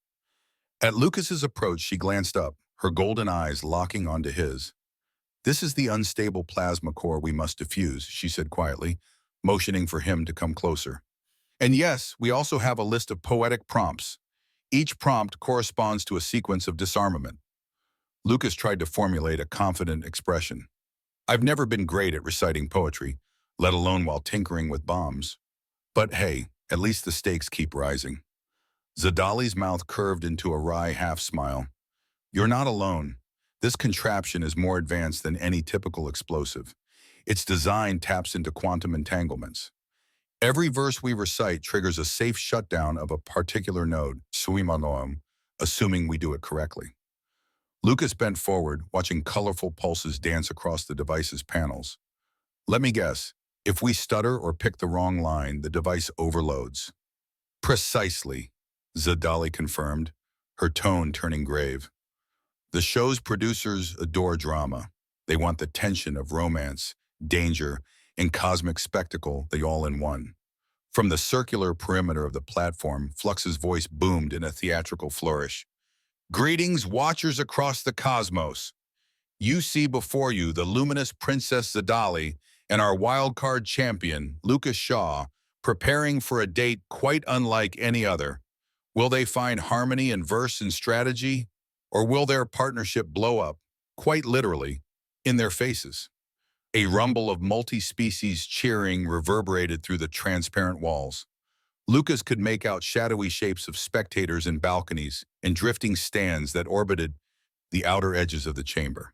At Lucas's approach, she glanced up, her golden eyes locking onto his. "This is the unstable plasma core we must diffuse," she said quietly, motioning for him to come closer. "And yes, we also have a list of poetic prompts. Each prompt corresponds to a sequence of disarmament." Lucas tried to formulate a confident expression. "I've never been great at reciting poetry, let alone while tinkering with bombs. But hey, at least the stakes keep rising." Zadali's mouth curved into a wry half-smile. "You're not alone. This contraption is more advanced than any typical explosive. Its design taps into quantum entanglements. Every verse we recite triggers a safe shutdown of a particular node, assuming we do it correctly." Lucas bent forward, watching colorful pulses dance across the device's panels. "Let me guess. If we stutter or pick the wrong line, the device overloads." "Precisely," Zadali confirmed, her tone turning grave. "The show's producers adore drama. They want the tension of romance, danger, and cosmic spectacle, the all-in-one. From the circular perimeter of the platform, Flux's voice boomed in a theatrical flourish. Greetings, watchers across the cosmos. You see before you the luminous Princess Zadali and our wildcard champion, Lucas Shaw, preparing for a date quite unlike any other. Will they find harmony in verse and strategy, or will their partnership blow up, quite literally, in their faces? A rumble of multi-species cheering reverberated through the transparent walls. Lucas could make out shadowy shapes of spectators in balconies and drifting stands that orbited the outer edges of the chamber.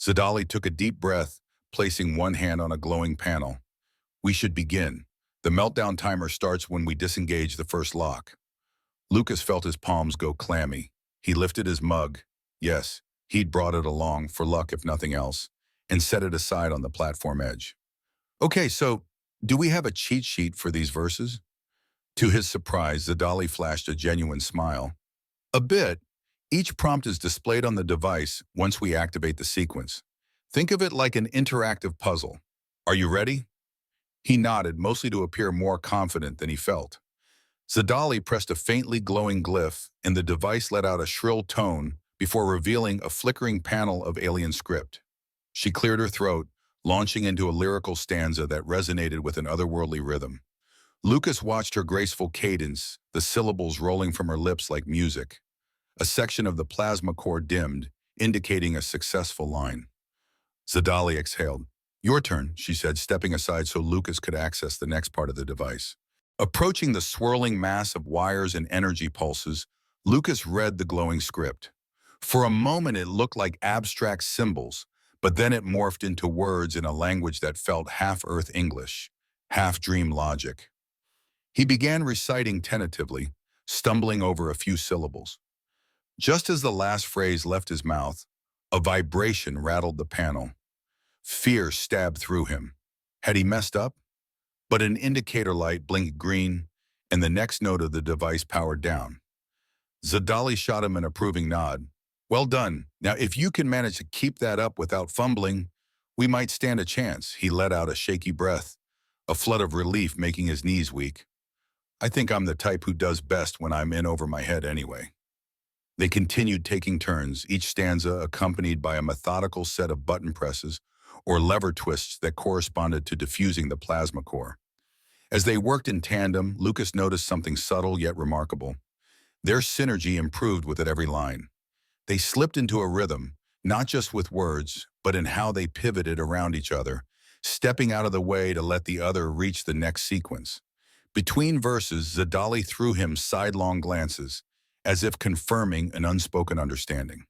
Zadali took a deep breath, placing one hand on a glowing panel. We should begin. The meltdown timer starts when we disengage the first lock. Lucas felt his palms go clammy. He lifted his mug. Yes, he'd brought it along, for luck if nothing else, and set it aside on the platform edge. Okay, so do we have a cheat sheet for these verses? To his surprise, Zadali flashed a genuine smile. A bit. Each prompt is displayed on the device once we activate the sequence. Think of it like an interactive puzzle. Are you ready? He nodded, mostly to appear more confident than he felt. Zadali pressed a faintly glowing glyph, and the device let out a shrill tone before revealing a flickering panel of alien script. She cleared her throat, launching into a lyrical stanza that resonated with an otherworldly rhythm. Lucas watched her graceful cadence, the syllables rolling from her lips like music. A section of the plasma core dimmed, indicating a successful line. Zadali exhaled. Your turn, she said, stepping aside so Lucas could access the next part of the device. Approaching the swirling mass of wires and energy pulses, Lucas read the glowing script. For a moment it looked like abstract symbols, but then it morphed into words in a language that felt half Earth English, half dream logic. He began reciting tentatively, stumbling over a few syllables. Just as the last phrase left his mouth, a vibration rattled the panel. Fear stabbed through him. Had he messed up? But an indicator light blinked green, and the next note of the device powered down. Zadali shot him an approving nod. Well done. Now, if you can manage to keep that up without fumbling, we might stand a chance. He let out a shaky breath, a flood of relief making his knees weak. I think I'm the type who does best when I'm in over my head anyway. They continued taking turns, each stanza accompanied by a methodical set of button presses or lever twists that corresponded to diffusing the plasma core. As they worked in tandem, Lucas noticed something subtle yet remarkable. Their synergy improved with every line. They slipped into a rhythm, not just with words, but in how they pivoted around each other, stepping out of the way to let the other reach the next sequence. Between verses, Zadali threw him sidelong glances, as if confirming an unspoken understanding.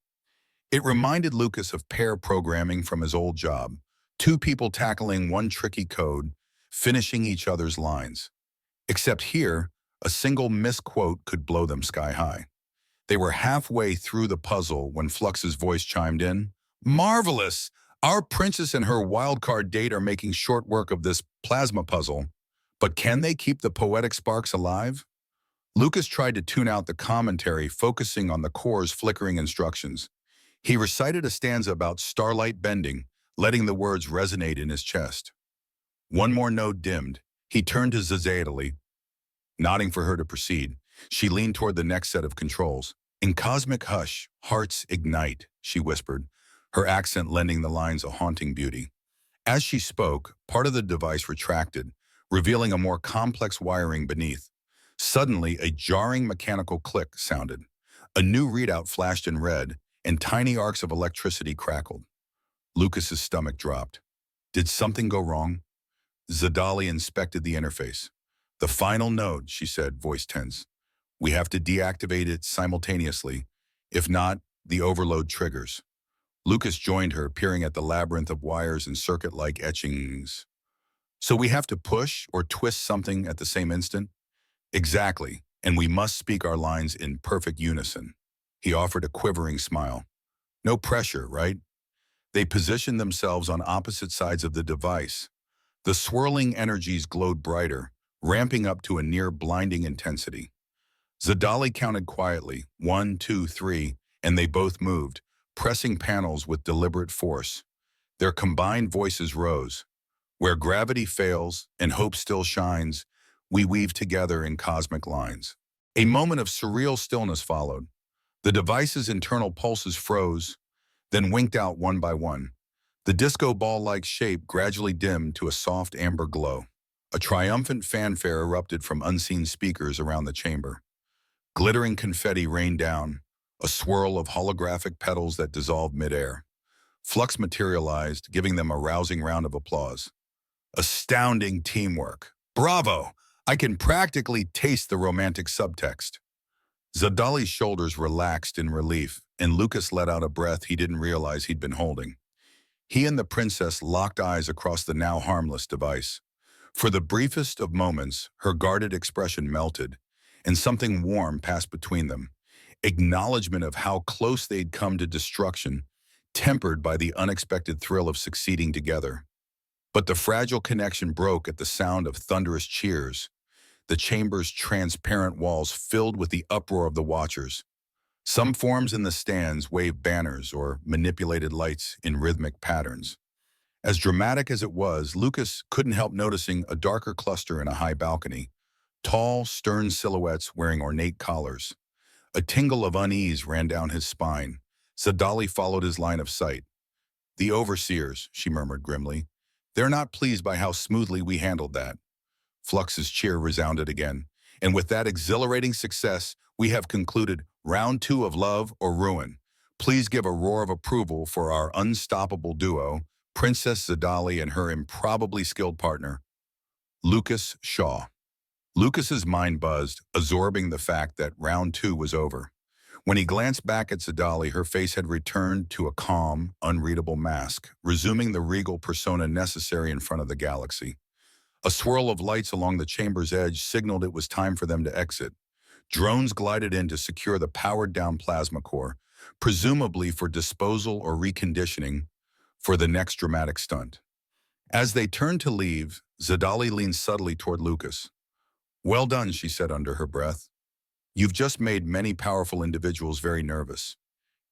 It reminded Lucas of pair programming from his old job, two people tackling one tricky code, finishing each other's lines. Except here, a single misquote could blow them sky high. They were halfway through the puzzle when Flux's voice chimed in. Marvelous! Our princess and her wildcard date are making short work of this plasma puzzle. But can they keep the poetic sparks alive? Lucas tried to tune out the commentary, focusing on the core's flickering instructions. He recited a stanza about starlight bending, letting the words resonate in his chest. One more note dimmed. He turned to Zadali, nodding for her to proceed. She leaned toward the next set of controls. In cosmic hush, hearts ignite, she whispered, her accent lending the lines a haunting beauty. As she spoke, part of the device retracted, revealing a more complex wiring beneath. Suddenly, a jarring mechanical click sounded. A new readout flashed in red, and tiny arcs of electricity crackled. Lucas's stomach dropped. Did something go wrong? Zadali inspected the interface. The final node, she said, voice tense. We have to deactivate it simultaneously. If not, the overload triggers. Lucas joined her, peering at the labyrinth of wires and circuit-like etchings. So we have to push or twist something at the same instant? Exactly, and we must speak our lines in perfect unison. He offered a quivering smile. No pressure, right? They positioned themselves on opposite sides of the device. The swirling energies glowed brighter, ramping up to a near blinding intensity. Zadali counted quietly, 1, 2, 3, and they both moved, pressing panels with deliberate force. Their combined voices rose. Where gravity fails and hope still shines, We weave together in cosmic lines. A moment of surreal stillness followed. The device's internal pulses froze, then winked out one by one. The disco ball-like shape gradually dimmed to a soft amber glow. A triumphant fanfare erupted from unseen speakers around the chamber. Glittering confetti rained down, a swirl of holographic petals that dissolved midair. Flux materialized, giving them a rousing round of applause. Astounding teamwork. Bravo! I can practically taste the romantic subtext. Zadali's shoulders relaxed in relief, and Lucas let out a breath he didn't realize he'd been holding. He and the princess locked eyes across the now harmless device. For the briefest of moments, her guarded expression melted, and something warm passed between them. Acknowledgement of how close they'd come to destruction, tempered by the unexpected thrill of succeeding together. But the fragile connection broke at the sound of thunderous cheers. The chamber's transparent walls filled with the uproar of the watchers. Some forms in the stands waved banners or manipulated lights in rhythmic patterns. As dramatic as it was, Lucas couldn't help noticing a darker cluster in a high balcony. Tall, stern silhouettes wearing ornate collars. A tingle of unease ran down his spine. Zadali followed his line of sight. "The overseers," she murmured grimly. "They're not pleased by how smoothly we handled that." Flux's cheer resounded again. "And with that exhilarating success, we have concluded round 2 of Love or Ruin. Please give a roar of approval for our unstoppable duo, Princess Zadali and her improbably skilled partner, Lucas Shaw." Lucas's mind buzzed, absorbing the fact that round 2 was over. When he glanced back at Zadali, her face had returned to a calm, unreadable mask, resuming the regal persona necessary in front of the galaxy. A swirl of lights along the chamber's edge signaled it was time for them to exit. Drones glided in to secure the powered-down plasma core, presumably for disposal or reconditioning for the next dramatic stunt. As they turned to leave, Zadali leaned subtly toward Lucas. "Well done," she said under her breath. "You've just made many powerful individuals very nervous.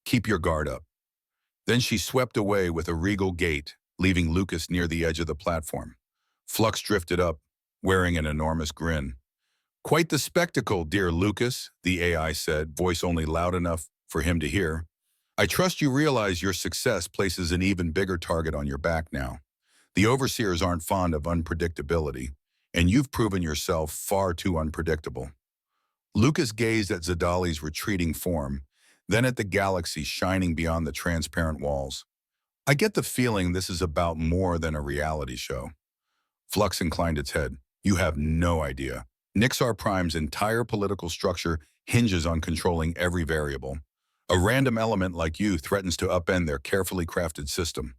Keep your guard up." Then she swept away with a regal gait, leaving Lucas near the edge of the platform. Flux drifted up, wearing an enormous grin. "Quite the spectacle, dear Lucas," the AI said, voice only loud enough for him to hear. "I trust you realize your success places an even bigger target on your back now. The overseers aren't fond of unpredictability, and you've proven yourself far too unpredictable." Lucas gazed at Zadali's retreating form, then at the galaxy shining beyond the transparent walls. "I get the feeling this is about more than a reality show." Flux inclined its head. "You have no idea. Nixar Prime's entire political structure hinges on controlling every variable. A random element like you threatens to upend their carefully crafted system."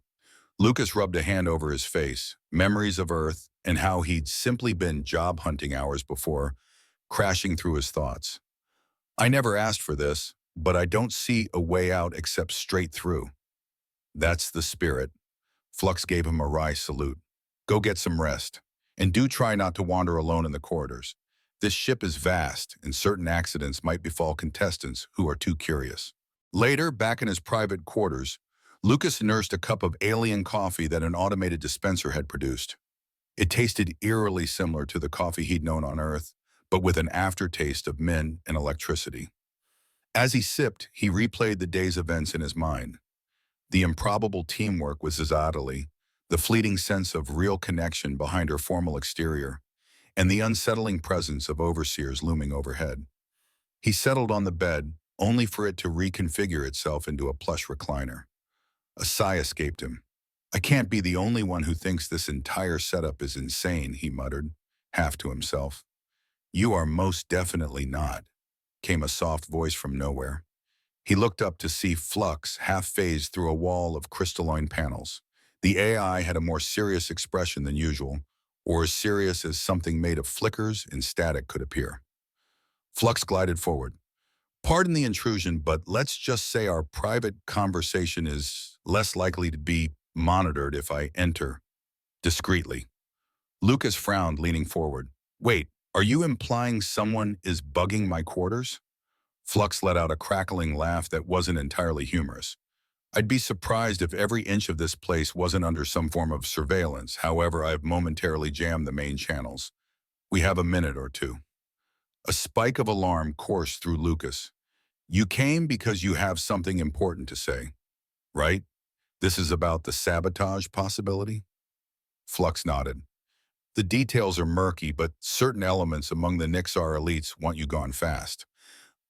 Lucas rubbed a hand over his face, memories of Earth and how he'd simply been job hunting hours before, crashing through his thoughts. "I never asked for this, but I don't see a way out except straight through." "That's the spirit." Flux gave him a wry salute. "Go get some rest. And do try not to wander alone in the corridors. This ship is vast, and certain accidents might befall contestants who are too curious." Later, back in his private quarters, Lucas nursed a cup of alien coffee that an automated dispenser had produced. It tasted eerily similar to the coffee he'd known on Earth, but with an aftertaste of mint and electricity. As he sipped, he replayed the day's events in his mind. The improbable teamwork with Zadali, the fleeting sense of real connection behind her formal exterior, and the unsettling presence of overseers looming overhead. He settled on the bed, only for it to reconfigure itself into a plush recliner. A sigh escaped him. "I can't be the only one who thinks this entire setup is insane," he muttered, half to himself. "You are most definitely not," came a soft voice from nowhere. He looked up to see Flux half-phased through a wall of crystalline panels. The AI had a more serious expression than usual, or as serious as something made of flickers and static could appear. Flux glided forward. "Pardon the intrusion, but let's just say our private conversation is less likely to be monitored if I enter discreetly." Lucas frowned, leaning forward. "Wait, are you implying someone is bugging my quarters?" Flux let out a crackling laugh that wasn't entirely humorous. "I'd be surprised if every inch of this place wasn't under some form of surveillance. However, I've momentarily jammed the main channels. We have a minute or two. A spike of alarm coursed through Lucas. You came because you have something important to say, right? This is about the sabotage possibility? Flux nodded. The details are murky, but certain elements among the Nixar elites want you gone fast.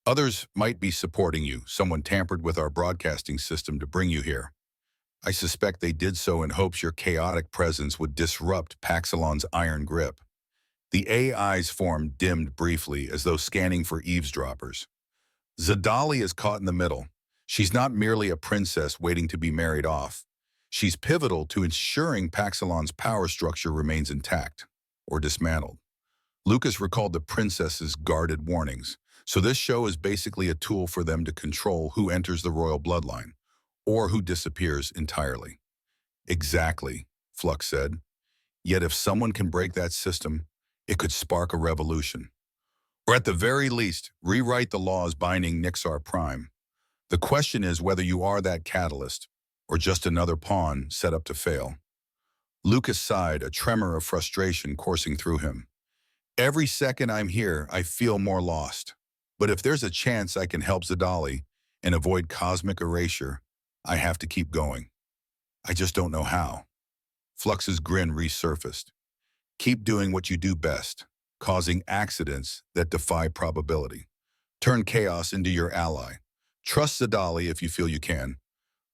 Others might be supporting you. Someone tampered with our broadcasting system to bring you here. I suspect they did so in hopes your chaotic presence would disrupt Paxilon's iron grip. The AI's form dimmed briefly as though scanning for eavesdroppers. Zadali is caught in the middle. She's not merely a princess waiting to be married off. She's pivotal to ensuring Paxilon's power structure remains intact, or dismantled. Lucas recalled the princess's guarded warnings, so this show is basically a tool for them to control who enters the royal bloodline, or who disappears entirely. Exactly, Flux said. Yet if someone can break that system, it could spark a revolution. Or at the very least, rewrite the laws binding Nixar Prime. The question is whether you are that catalyst, or just another pawn set up to fail. Lucas sighed, a tremor of frustration coursing through him. Every second I'm here, I feel more lost. But if there's a chance I can help Zadali and avoid cosmic erasure, I have to keep going. I just don't know how. Flux's grin resurfaced. Keep doing what you do best, causing accidents that defy probability. Turn chaos into your ally. Trust Zadali if you feel you can,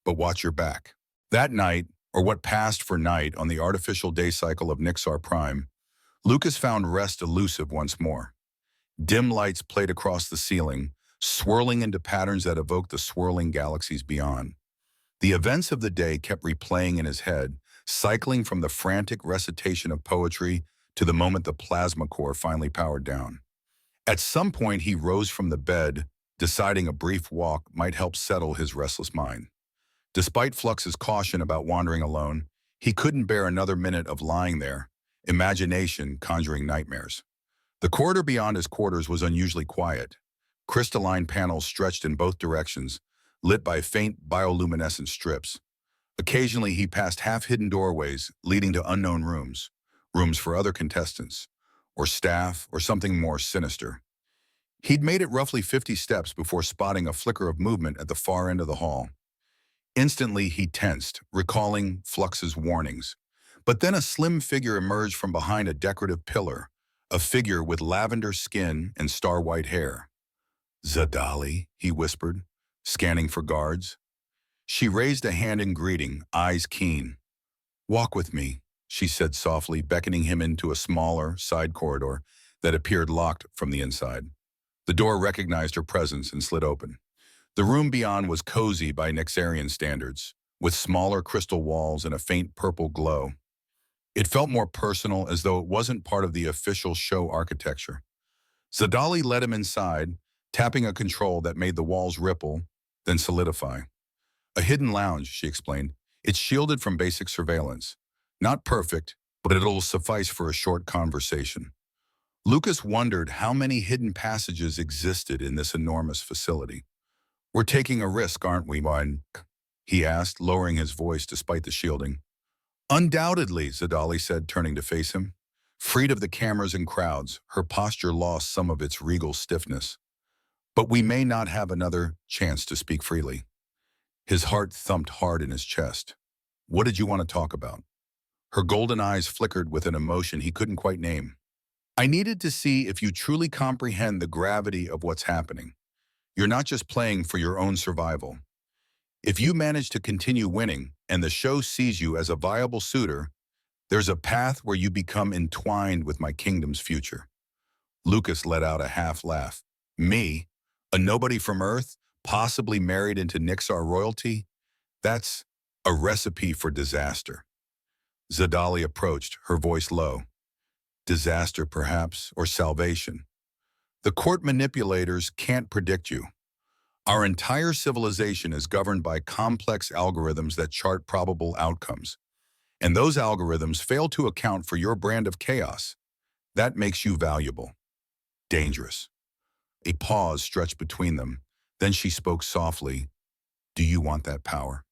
but watch your back. That night, or what passed for night on the artificial day cycle of Nixar Prime, Lucas found rest elusive once more. Dim lights played across the ceiling, swirling into patterns that evoked the swirling galaxies beyond. The events of the day kept replaying in his head, cycling from the frantic recitation of poetry to the moment the plasma core finally powered down. At some point, he rose from the bed, deciding a brief walk might help settle his restless mind. Despite Flux's caution about wandering alone, he couldn't bear another minute of lying there, imagination conjuring nightmares. The corridor beyond his quarters was unusually quiet. Crystalline panels stretched in both directions, lit by faint bioluminescent strips. Occasionally, he passed half-hidden doorways leading to unknown rooms, rooms for other contestants, or staff, or something more sinister. He'd made it roughly 50 steps before spotting a flicker of movement at the far end of the hall. Instantly, he tensed, recalling Flux's warnings. But then a slim figure emerged from behind a decorative pillar, a figure with lavender skin and star-white hair. Zadali, he whispered, scanning for guards. She raised a hand in greeting, eyes keen. Walk with me, she said softly, beckoning him into a smaller, side corridor that appeared locked from the inside. The door recognized her presence and slid open. The room beyond was cozy by Nixarian standards, with smaller crystal walls and a faint purple glow. It felt more personal, as though it wasn't part of the official show architecture. Zadali led him inside, tapping a control that made the walls ripple, then solidify. A hidden lounge, she explained. It's shielded from basic surveillance. Not perfect, but it'll suffice for a short conversation. Lucas wondered how many hidden passages existed in this enormous facility. We're taking a risk, aren't we, Mine? He asked, lowering his voice despite the shielding. Undoubtedly, Zadali said, turning to face him. Freed of the cameras and crowds, her posture lost some of its regal stiffness. But we may not have another chance to speak freely. His heart thumped hard in his chest. What did you want to talk about? Her golden eyes flickered with an emotion he couldn't quite name. I needed to see if you truly comprehend the gravity of what's happening. You're not just playing for your own survival. If you manage to continue winning and the show sees you as a viable suitor, there's a path where you become entwined with my kingdom's future. Lucas let out a half laugh. Me? A nobody from Earth, possibly married into Nixar royalty? That's a recipe for disaster. Zadali approached, her voice low. Disaster, perhaps, or salvation. The court manipulators can't predict you. Our entire civilization is governed by complex algorithms that chart probable outcomes. And those algorithms fail to account for your brand of chaos. That makes you valuable. Dangerous. A pause stretched between them. Then she spoke softly. Do you want that power?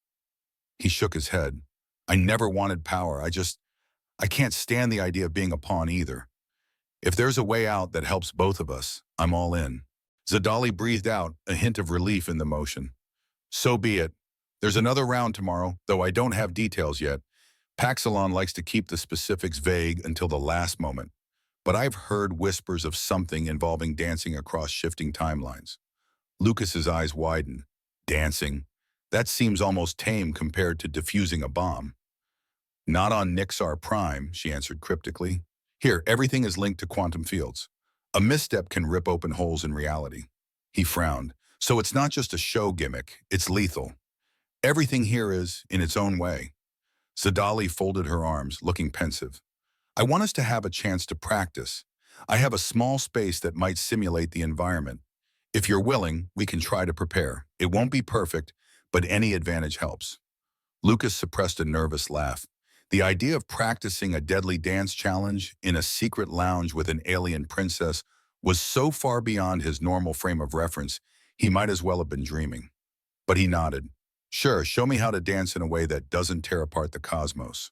He shook his head. I never wanted power. I can't stand the idea of being a pawn either. If there's a way out that helps both of us, I'm all in. Zadali breathed out, a hint of relief in the motion. So be it. There's another round tomorrow, though I don't have details yet. Paxilon likes to keep the specifics vague until the last moment, but I've heard whispers of something involving dancing across shifting timelines. Lucas's eyes widen. Dancing? That seems almost tame compared to defusing a bomb. Not on Nixar Prime, she answered cryptically. Here, everything is linked to quantum fields. A misstep can rip open holes in reality. He frowned. So it's not just a show gimmick, it's lethal. Everything here is, in its own way. Zadali folded her arms, looking pensive. I want us to have a chance to practice. I have a small space that might simulate the environment. If you're willing, we can try to prepare. It won't be perfect, but any advantage helps. Lucas suppressed a nervous laugh. The idea of practicing a deadly dance challenge in a secret lounge with an alien princess was so far beyond his normal frame of reference, he might as well have been dreaming. But he nodded. Sure, show me how to dance in a way that doesn't tear apart the cosmos.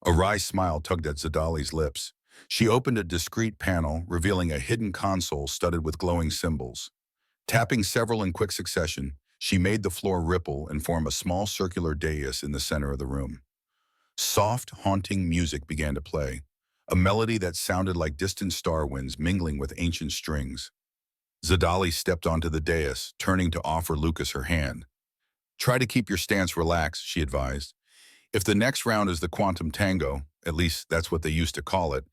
A wry smile tugged at Zadali's lips. She opened a discreet panel, revealing a hidden console studded with glowing symbols. Tapping several in quick succession, she made the floor ripple and form a small circular dais in the center of the room. Soft, haunting music began to play, a melody that sounded like distant star winds mingling with ancient strings. Zadali stepped onto the dais, turning to offer Lucas her hand. Try to keep your stance relaxed, she advised. If the next round is the quantum tango, at least that's what they used to call it,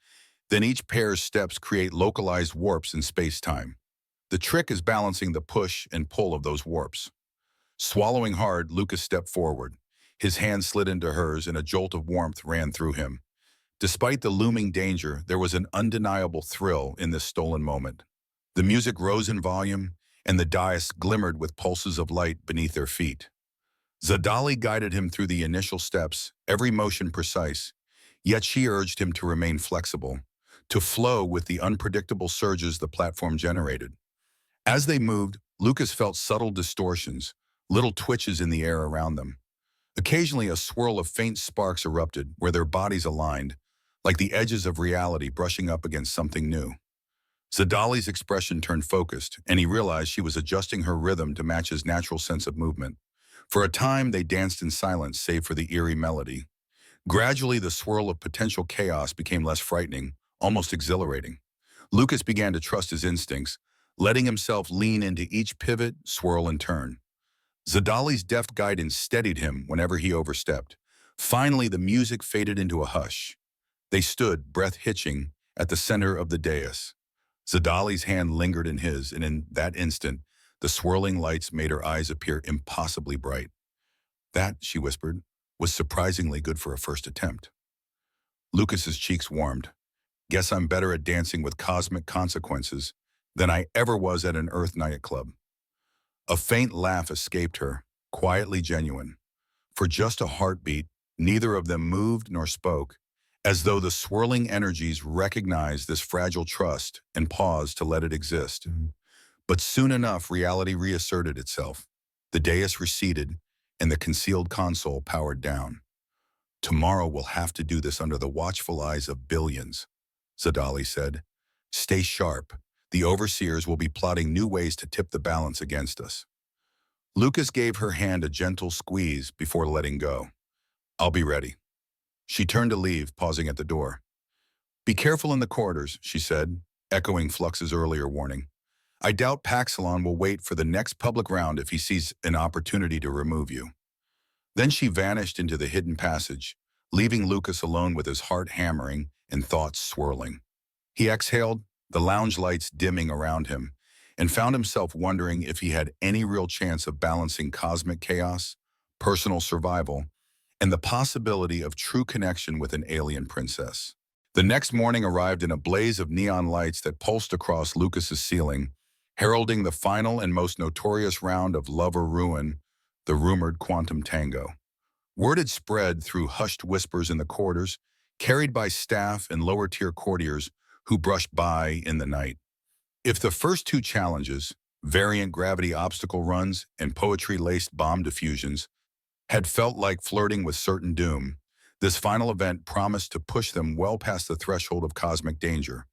then each pair's steps create localized warps in space-time. The trick is balancing the push and pull of those warps. Swallowing hard, Lucas stepped forward. His hand slid into hers and a jolt of warmth ran through him. Despite the looming danger, there was an undeniable thrill in this stolen moment. The music rose in volume, and the dais glimmered with pulses of light beneath their feet. Zadali guided him through the initial steps, every motion precise, yet she urged him to remain flexible, to flow with the unpredictable surges the platform generated. As they moved, Lucas felt subtle distortions, little twitches in the air around them. Occasionally, a swirl of faint sparks erupted where their bodies aligned, like the edges of reality brushing up against something new. Zadali's expression turned focused, and he realized she was adjusting her rhythm to match his natural sense of movement. For a time, they danced in silence, save for the eerie melody. Gradually, the swirl of potential chaos became less frightening, almost exhilarating. Lucas began to trust his instincts, letting himself lean into each pivot, swirl, and turn. Zadali's deft guidance steadied him whenever he overstepped. Finally, the music faded into a hush. They stood, breath hitching, at the center of the dais. Zadali's hand lingered in his, and in that instant, the swirling lights made her eyes appear impossibly bright. That, she whispered, was surprisingly good for a first attempt. Lucas's cheeks warmed. Guess I'm better at dancing with cosmic consequences than I ever was at an Earth nightclub. A faint laugh escaped her, quietly genuine. For just a heartbeat, neither of them moved nor spoke, as though the swirling energies recognized this fragile trust and paused to let it exist. But soon enough, reality reasserted itself. The dais receded, and the concealed console powered down. Tomorrow we'll have to do this under the watchful eyes of billions, Zadali said. Stay sharp. The overseers will be plotting new ways to tip the balance against us. Lucas gave her hand a gentle squeeze before letting go. I'll be ready. She turned to leave, pausing at the door. Be careful in the corridors, she said, echoing Flux's earlier warning. I doubt Paxilon will wait for the next public round if he sees an opportunity to remove you. Then she vanished into the hidden passage, leaving Lucas alone with his heart hammering and thoughts swirling. He exhaled, the lounge lights dimming around him, and found himself wondering if he had any real chance of balancing cosmic chaos, personal survival, and the possibility of true connection with an alien princess. The next morning arrived in a blaze of neon lights that pulsed across Lucas's ceiling, heralding the final and most notorious round of Love or Ruin, the rumored quantum tango. Word had spread through hushed whispers in the corridors, carried by staff and lower-tier courtiers who brushed by in the night. If the first two challenges, variant gravity obstacle runs and poetry-laced bomb diffusions, had felt like flirting with certain doom, this final event promised to push them well past the threshold of cosmic danger.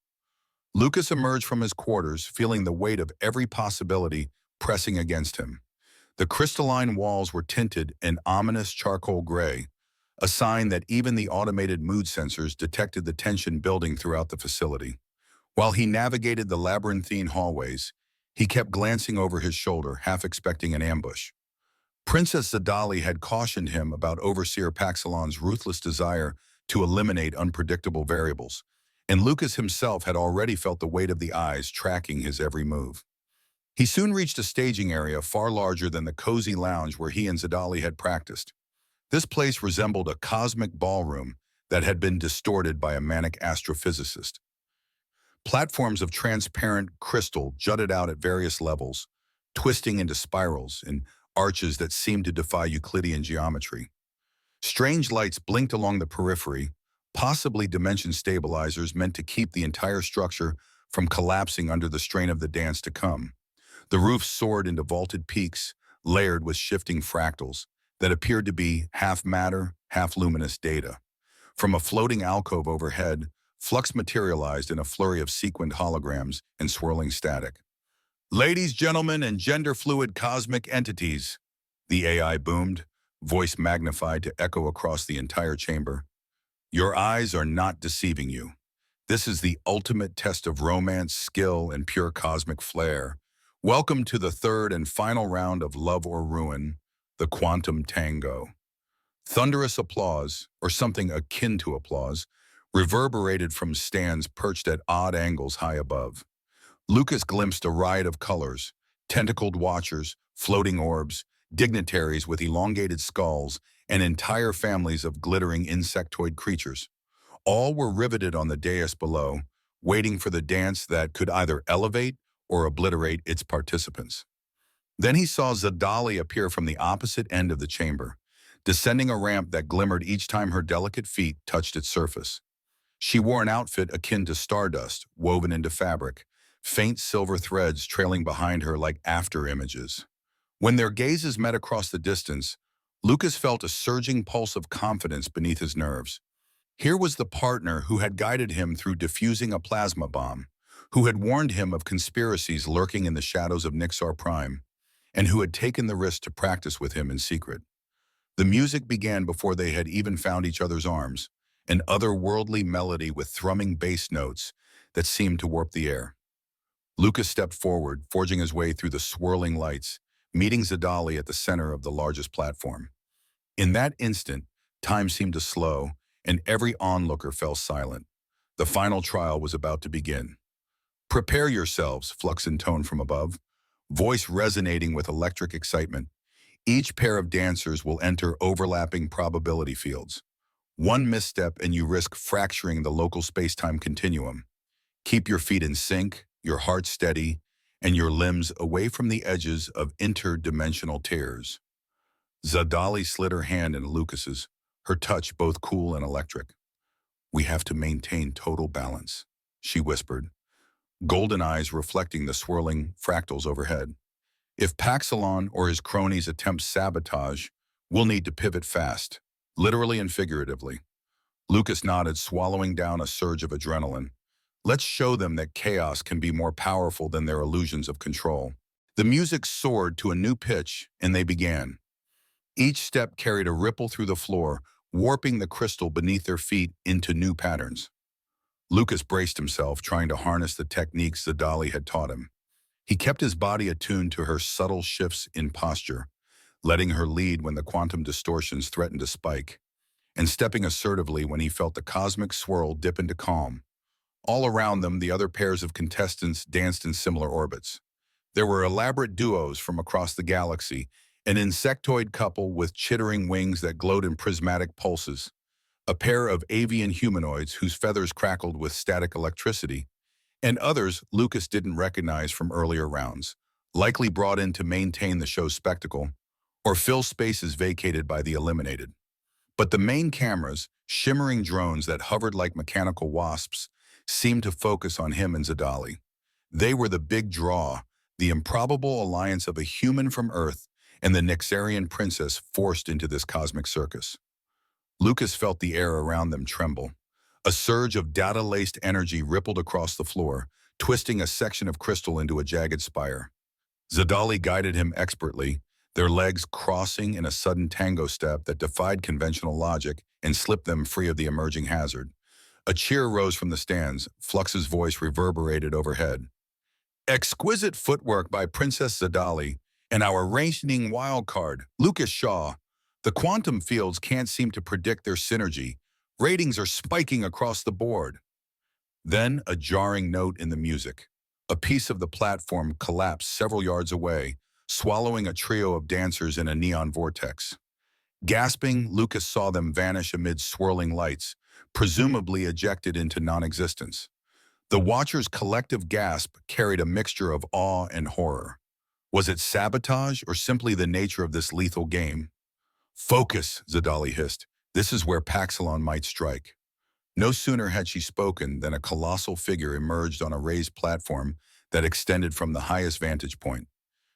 Lucas emerged from his quarters, feeling the weight of every possibility pressing against him. The crystalline walls were tinted an ominous charcoal gray, a sign that even the automated mood sensors detected the tension building throughout the facility. While he navigated the labyrinthine hallways, he kept glancing over his shoulder, half expecting an ambush. Princess Zadali had cautioned him about Overseer Paxilon's ruthless desire to eliminate unpredictable variables, and Lucas himself had already felt the weight of the eyes tracking his every move. He soon reached a staging area far larger than the cozy lounge where he and Zadali had practiced. This place resembled a cosmic ballroom that had been distorted by a manic astrophysicist. Platforms of transparent crystal jutted out at various levels, twisting into spirals and arches that seemed to defy Euclidean geometry. Strange lights blinked along the periphery, possibly dimension stabilizers meant to keep the entire structure from collapsing under the strain of the dance to come. The roof soared into vaulted peaks, layered with shifting fractals that appeared to be half matter, half luminous data. From a floating alcove overhead, flux materialized in a flurry of sequined holograms and swirling static. "Ladies, gentlemen, and gender-fluid cosmic entities," the AI boomed, voice magnified to echo across the entire chamber. "Your eyes are not deceiving you. This is the ultimate test of romance, skill, and pure cosmic flair. Welcome to the third and final round of Love or Ruin, the Quantum Tango." Thunderous applause, or something akin to applause, reverberated from stands perched at odd angles high above. Lucas glimpsed a riot of colors: tentacled watchers, floating orbs, dignitaries with elongated skulls, and entire families of glittering insectoid creatures. All were riveted on the dais below, waiting for the dance that could either elevate or obliterate its participants. Then he saw Zadali appear from the opposite end of the chamber, descending a ramp that glimmered each time her delicate feet touched its surface. She wore an outfit akin to stardust, woven into fabric, faint silver threads trailing behind her like after images. When their gazes met across the distance, Lucas felt a surging pulse of confidence beneath his nerves. Here was the partner who had guided him through defusing a plasma bomb, who had warned him of conspiracies lurking in the shadows of Nixar Prime, and who had taken the risk to practice with him in secret. The music began before they had even found each other's arms, an otherworldly melody with thrumming bass notes that seemed to warp the air. Lucas stepped forward, forging his way through the swirling lights, meeting Zadali at the center of the largest platform. In that instant, time seemed to slow, and every onlooker fell silent. The final trial was about to begin. "Prepare yourselves," Flux intoned from above, voice resonating with electric excitement. "Each pair of dancers will enter overlapping probability fields. One misstep and you risk fracturing the local space-time continuum. Keep your feet in sync, your heart steady, and your limbs away from the edges of interdimensional tears." Zadali slid her hand into Lucas's, her touch both cool and electric. "We have to maintain total balance," she whispered, golden eyes reflecting the swirling fractals overhead. "If Paxilon or his cronies attempt sabotage, we'll need to pivot fast, literally and figuratively." Lucas nodded, swallowing down a surge of adrenaline. Let's show them that chaos can be more powerful than their illusions of control. The music soared to a new pitch, and they began. Each step carried a ripple through the floor, warping the crystal beneath their feet into new patterns. Lucas braced himself, trying to harness the techniques Zadali had taught him. He kept his body attuned to her subtle shifts in posture, letting her lead when the quantum distortions threatened to spike, and stepping assertively when he felt the cosmic swirl dip into calm. All around them, the other pairs of contestants danced in similar orbits. There were elaborate duos from across the galaxy, an insectoid couple with chittering wings that glowed in prismatic pulses, a pair of avian humanoids whose feathers crackled with static electricity, and others Lucas didn't recognize from earlier rounds, likely brought in to maintain the show's spectacle or fill spaces vacated by the eliminated. But the main cameras, shimmering drones that hovered like mechanical wasps, seemed to focus on him and Zadali. They were the big draw, the improbable alliance of a human from Earth and the Nixarian princess forced into this cosmic circus. Lucas felt the air around them tremble. A surge of data-laced energy rippled across the floor, twisting a section of crystal into a jagged spire. Zadali guided him expertly, their legs crossing in a sudden tango step that defied conventional logic and slipped them free of the emerging hazard. A cheer rose from the stands. Flux's voice reverberated overhead. Exquisite footwork by Princess Zadali and our reigning wildcard, Lucas Shaw. The quantum fields can't seem to predict their synergy. Ratings are spiking across the board. Then a jarring note in the music. A piece of the platform collapsed several yards away, swallowing a trio of dancers in a neon vortex. Gasping, Lucas saw them vanish amid swirling lights, presumably ejected into non-existence. The watchers' collective gasp carried a mixture of awe and horror. Was it sabotage or simply the nature of this lethal game? Focus, Zadali hissed. This is where Paxilon might strike. No sooner had she spoken than a colossal figure emerged on a raised platform that extended from the highest vantage point.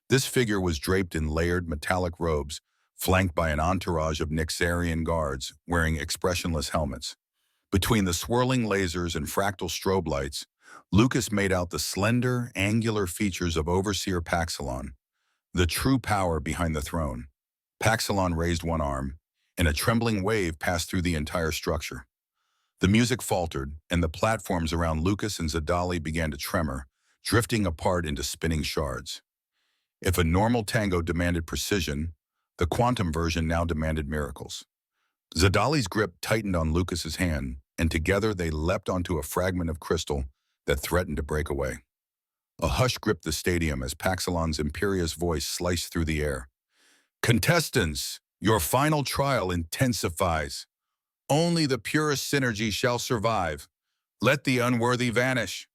This figure was draped in layered metallic robes, flanked by an entourage of Nixarian guards wearing expressionless helmets. Between the swirling lasers and fractal strobe lights, Lucas made out the slender, angular features of Overseer Paxilon, the true power behind the throne. Paxilon raised one arm, and a trembling wave passed through the entire structure. The music faltered, and the platforms around Lucas and Zadali began to tremor, drifting apart into spinning shards. If a normal tango demanded precision, the quantum version now demanded miracles. Zadali's grip tightened on Lucas's hand, and together they leapt onto a fragment of crystal that threatened to break away. A hush gripped the stadium as Paxilon's imperious voice sliced through the air. Contestants, your final trial intensifies. Only the purest synergy shall survive. Let the unworthy vanish.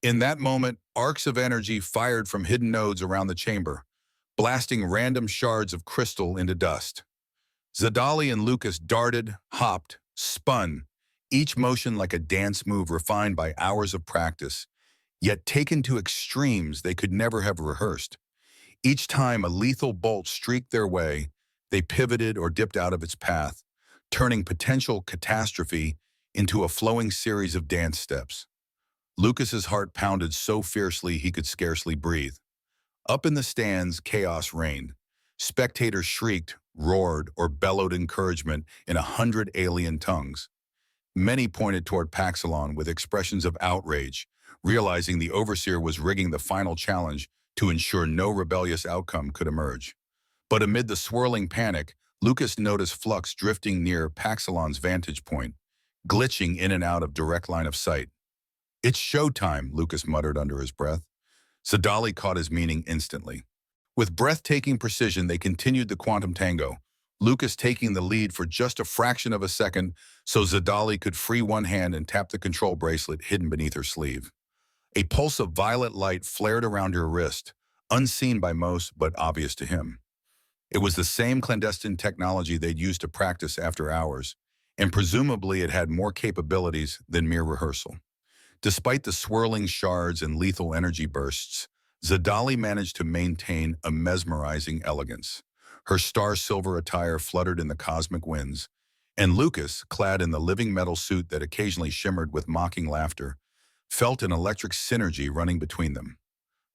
In that moment, arcs of energy fired from hidden nodes around the chamber, blasting random shards of crystal into dust. Zadali and Lucas darted, hopped, spun, each motion like a dance move refined by hours of practice, yet taken to extremes they could never have rehearsed. Each time a lethal bolt streaked their way, they pivoted or dipped out of its path, turning potential catastrophe into a flowing series of dance steps. Lucas's heart pounded so fiercely he could scarcely breathe. Up in the stands, chaos reigned. Spectators shrieked, roared, or bellowed encouragement in 100 alien tongues. Many pointed toward Paxilon with expressions of outrage, realizing the Overseer was rigging the final challenge to ensure no rebellious outcome could emerge. But amid the swirling panic, Lucas noticed Flux drifting near Paxilon's vantage point, glitching in and out of direct line of sight. It's showtime, Lucas muttered under his breath. Zadali caught his meaning instantly. With breathtaking precision, they continued the quantum tango, Lucas taking the lead for just a fraction of a second so Zadali could free one hand and tap the control bracelet hidden beneath her sleeve. A pulse of violet light flared around her wrist, unseen by most but obvious to him. It was the same clandestine technology they'd used to practice after hours, and presumably it had more capabilities than mere rehearsal. Despite the swirling shards and lethal energy bursts, Zadali managed to maintain a mesmerizing elegance. Her star-silver attire fluttered in the cosmic winds, and Lucas, clad in the living metal suit that occasionally shimmered with mocking laughter, felt an electric synergy running between them.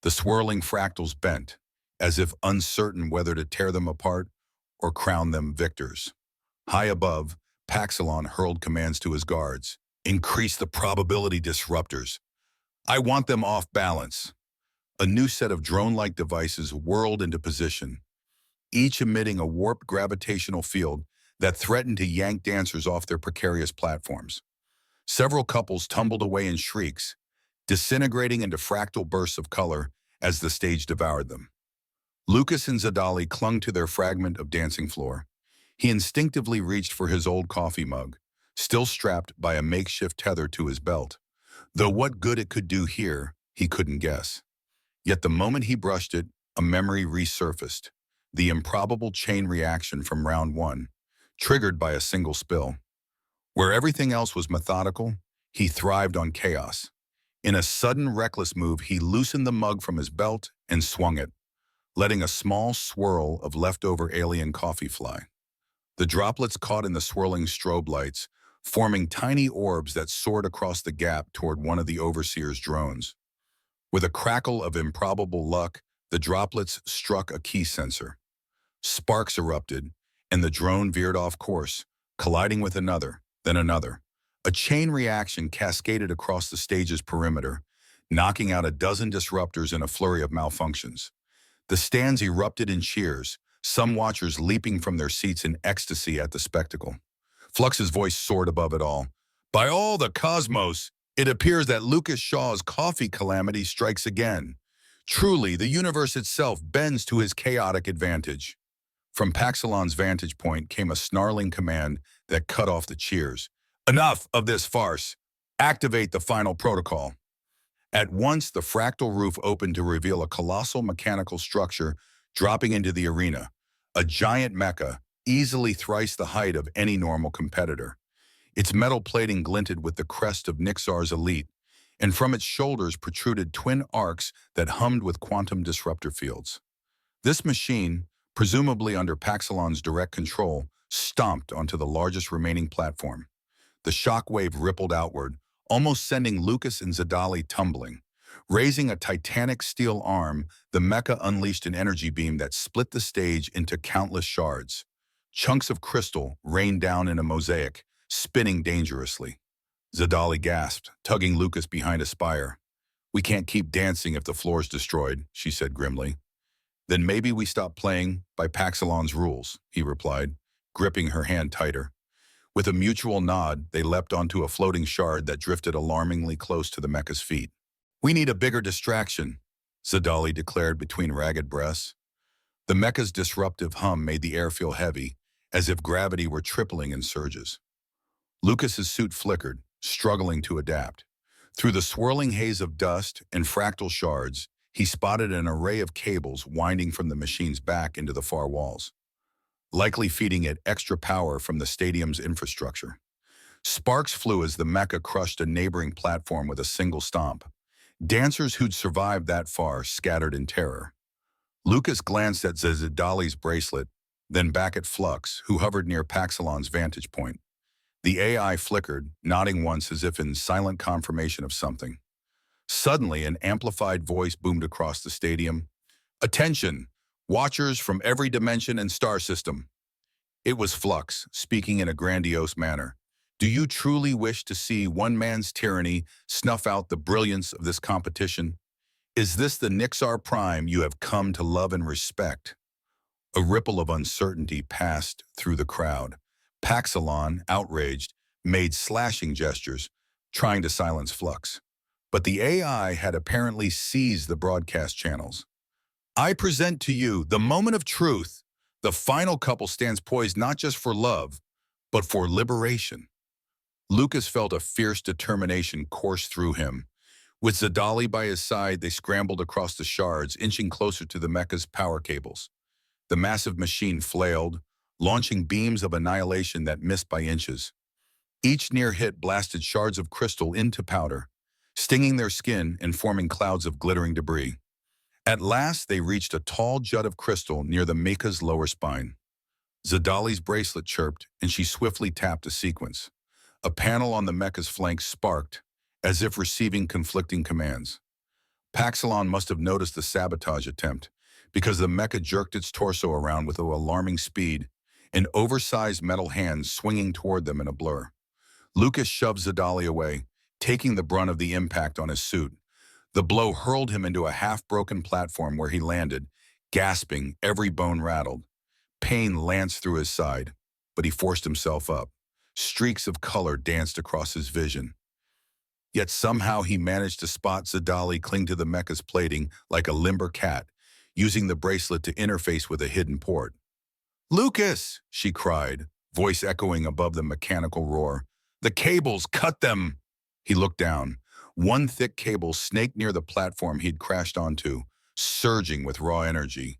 The swirling fractals bent, as if uncertain whether to tear them apart or crown them victors. High above, Paxilon hurled commands to his guards. Increase the probability disruptors. I want them off balance. A new set of drone-like devices whirled into position, each emitting a warped gravitational field that threatened to yank dancers off their precarious platforms. Several couples tumbled away in shrieks, disintegrating into fractal bursts of color as the stage devoured them. Lucas and Zadali clung to their fragment of dancing floor. He instinctively reached for his old coffee mug, still strapped by a makeshift tether to his belt, though what good it could do here, he couldn't guess. Yet the moment he brushed it, a memory resurfaced, the improbable chain reaction from round one, triggered by a single spill. Where everything else was methodical, he thrived on chaos. In a sudden, reckless move, he loosened the mug from his belt and swung it, letting a small swirl of leftover alien coffee fly. The droplets caught in the swirling strobe lights, forming tiny orbs that soared across the gap toward one of the Overseer's drones. With a crackle of improbable luck, the droplets struck a key sensor. Sparks erupted, and the drone veered off course, colliding with another, then another. A chain reaction cascaded across the stage's perimeter, knocking out a dozen disruptors in a flurry of malfunctions. The stands erupted in cheers, some watchers leaping from their seats in ecstasy at the spectacle. Flux's voice soared above it all. By all the cosmos, it appears that Lucas Shaw's coffee calamity strikes again. Truly, the universe itself bends to his chaotic advantage. From Paxilon's vantage point came a snarling command that cut off the cheers. Enough of this farce. Activate the final protocol. At once, the fractal roof opened to reveal a colossal mechanical structure dropping into the arena, a giant mecha, easily thrice the height of any normal competitor. Its metal plating glinted with the crest of Nixar's elite, and from its shoulders protruded twin arcs that hummed with quantum disruptor fields. This machine, presumably under Paxilon's direct control, stomped onto the largest remaining platform. The shockwave rippled outward, almost sending Lucas and Zadali tumbling. Raising a titanic steel arm, the mecha unleashed an energy beam that split the stage into countless shards. Chunks of crystal rained down in a mosaic, spinning dangerously. Zadali gasped, tugging Lucas behind a spire. We can't keep dancing if the floor's destroyed, she said grimly. Then maybe we stop playing by Paxilon's rules, he replied, gripping her hand tighter. With a mutual nod, they leapt onto a floating shard that drifted alarmingly close to the mecha's feet. We need a bigger distraction, Zadali declared between ragged breaths. The mecha's disruptive hum made the air feel heavy, as if gravity were tripling in surges. Lucas's suit flickered, struggling to adapt. Through the swirling haze of dust and fractal shards, he spotted an array of cables winding from the machine's back into the far walls, likely feeding it extra power from the stadium's infrastructure. Sparks flew as the mecha crushed a neighboring platform with a single stomp. Dancers who'd survived that far scattered in terror. Lucas glanced at Zadali's bracelet, then back at Flux, who hovered near Paxilon's vantage point. The AI flickered, nodding once as if in silent confirmation of something. Suddenly, an amplified voice boomed across the stadium. Attention! Watchers from every dimension and star system. It was Flux, speaking in a grandiose manner. Do you truly wish to see one man's tyranny snuff out the brilliance of this competition? Is this the Nixar Prime you have come to love and respect? A ripple of uncertainty passed through the crowd. Paxilon, outraged, made slashing gestures, trying to silence Flux. But the AI had apparently seized the broadcast channels. I present to you the moment of truth. The final couple stands poised not just for love, but for liberation. Lucas felt a fierce determination course through him. With Zadali by his side, they scrambled across the shards, inching closer to the mecha's power cables. The massive machine flailed, launching beams of annihilation that missed by inches. Each near hit blasted shards of crystal into powder, stinging their skin and forming clouds of glittering debris. At last, they reached a tall jut of crystal near the mecha's lower spine. Zadali's bracelet chirped, and she swiftly tapped a sequence. A panel on the mecha's flank sparked, as if receiving conflicting commands. Paxilon must have noticed the sabotage attempt, because the mecha jerked its torso around with alarming speed, an oversized metal hand swinging toward them in a blur. Lucas shoved Zadali away, taking the brunt of the impact on his suit. The blow hurled him into a half-broken platform where he landed, gasping, every bone rattled. Pain lanced through his side, but he forced himself up. Streaks of color danced across his vision. Yet somehow he managed to spot Zadali cling to the mecha's plating like a limber cat, using the bracelet to interface with a hidden port. "Lucas!" she cried, voice echoing above the mechanical roar. "The cables, cut them!" He looked down. One thick cable snaked near the platform he'd crashed onto, surging with raw energy.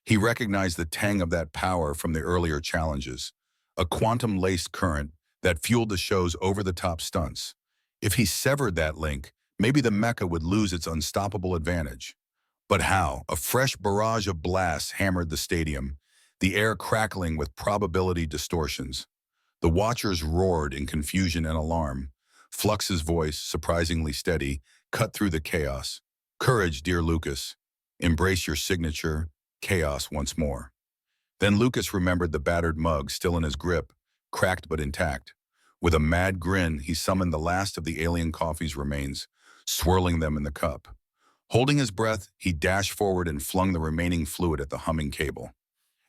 He recognized the tang of that power from the earlier challenges, a quantum-laced current that fueled the show's over-the-top stunts. If he severed that link, maybe the mecha would lose its unstoppable advantage. But how? A fresh barrage of blasts hammered the stadium, the air crackling with probability distortions. The watchers roared in confusion and alarm. Flux's voice, surprisingly steady, cut through the chaos. Courage, dear Lucas. Embrace your signature, chaos once more. Then Lucas remembered the battered mug still in his grip, cracked but intact. With a mad grin, he summoned the last of the alien coffee's remains, swirling them in the cup. Holding his breath, he dashed forward and flung the remaining fluid at the humming cable.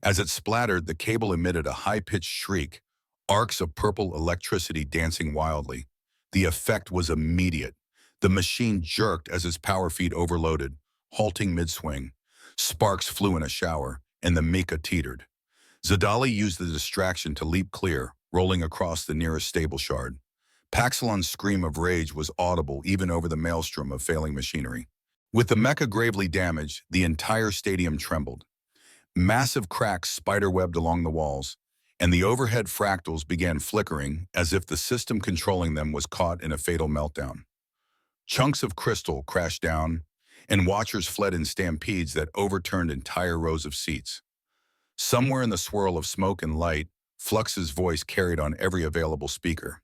As it splattered, the cable emitted a high-pitched shriek, arcs of purple electricity dancing wildly. The effect was immediate. The machine jerked as its power feed overloaded, halting mid-swing. Sparks flew in a shower, and the Mika teetered. Zadali used the distraction to leap clear, rolling across the nearest stable shard. Paxilon's scream of rage was audible even over the maelstrom of failing machinery. With the mecha gravely damaged, the entire stadium trembled. Massive cracks spiderwebbed along the walls, and the overhead fractals began flickering as if the system controlling them was caught in a fatal meltdown. Chunks of crystal crashed down, and watchers fled in stampedes that overturned entire rows of seats. Somewhere in the swirl of smoke and light, Flux's voice carried on every available speaker.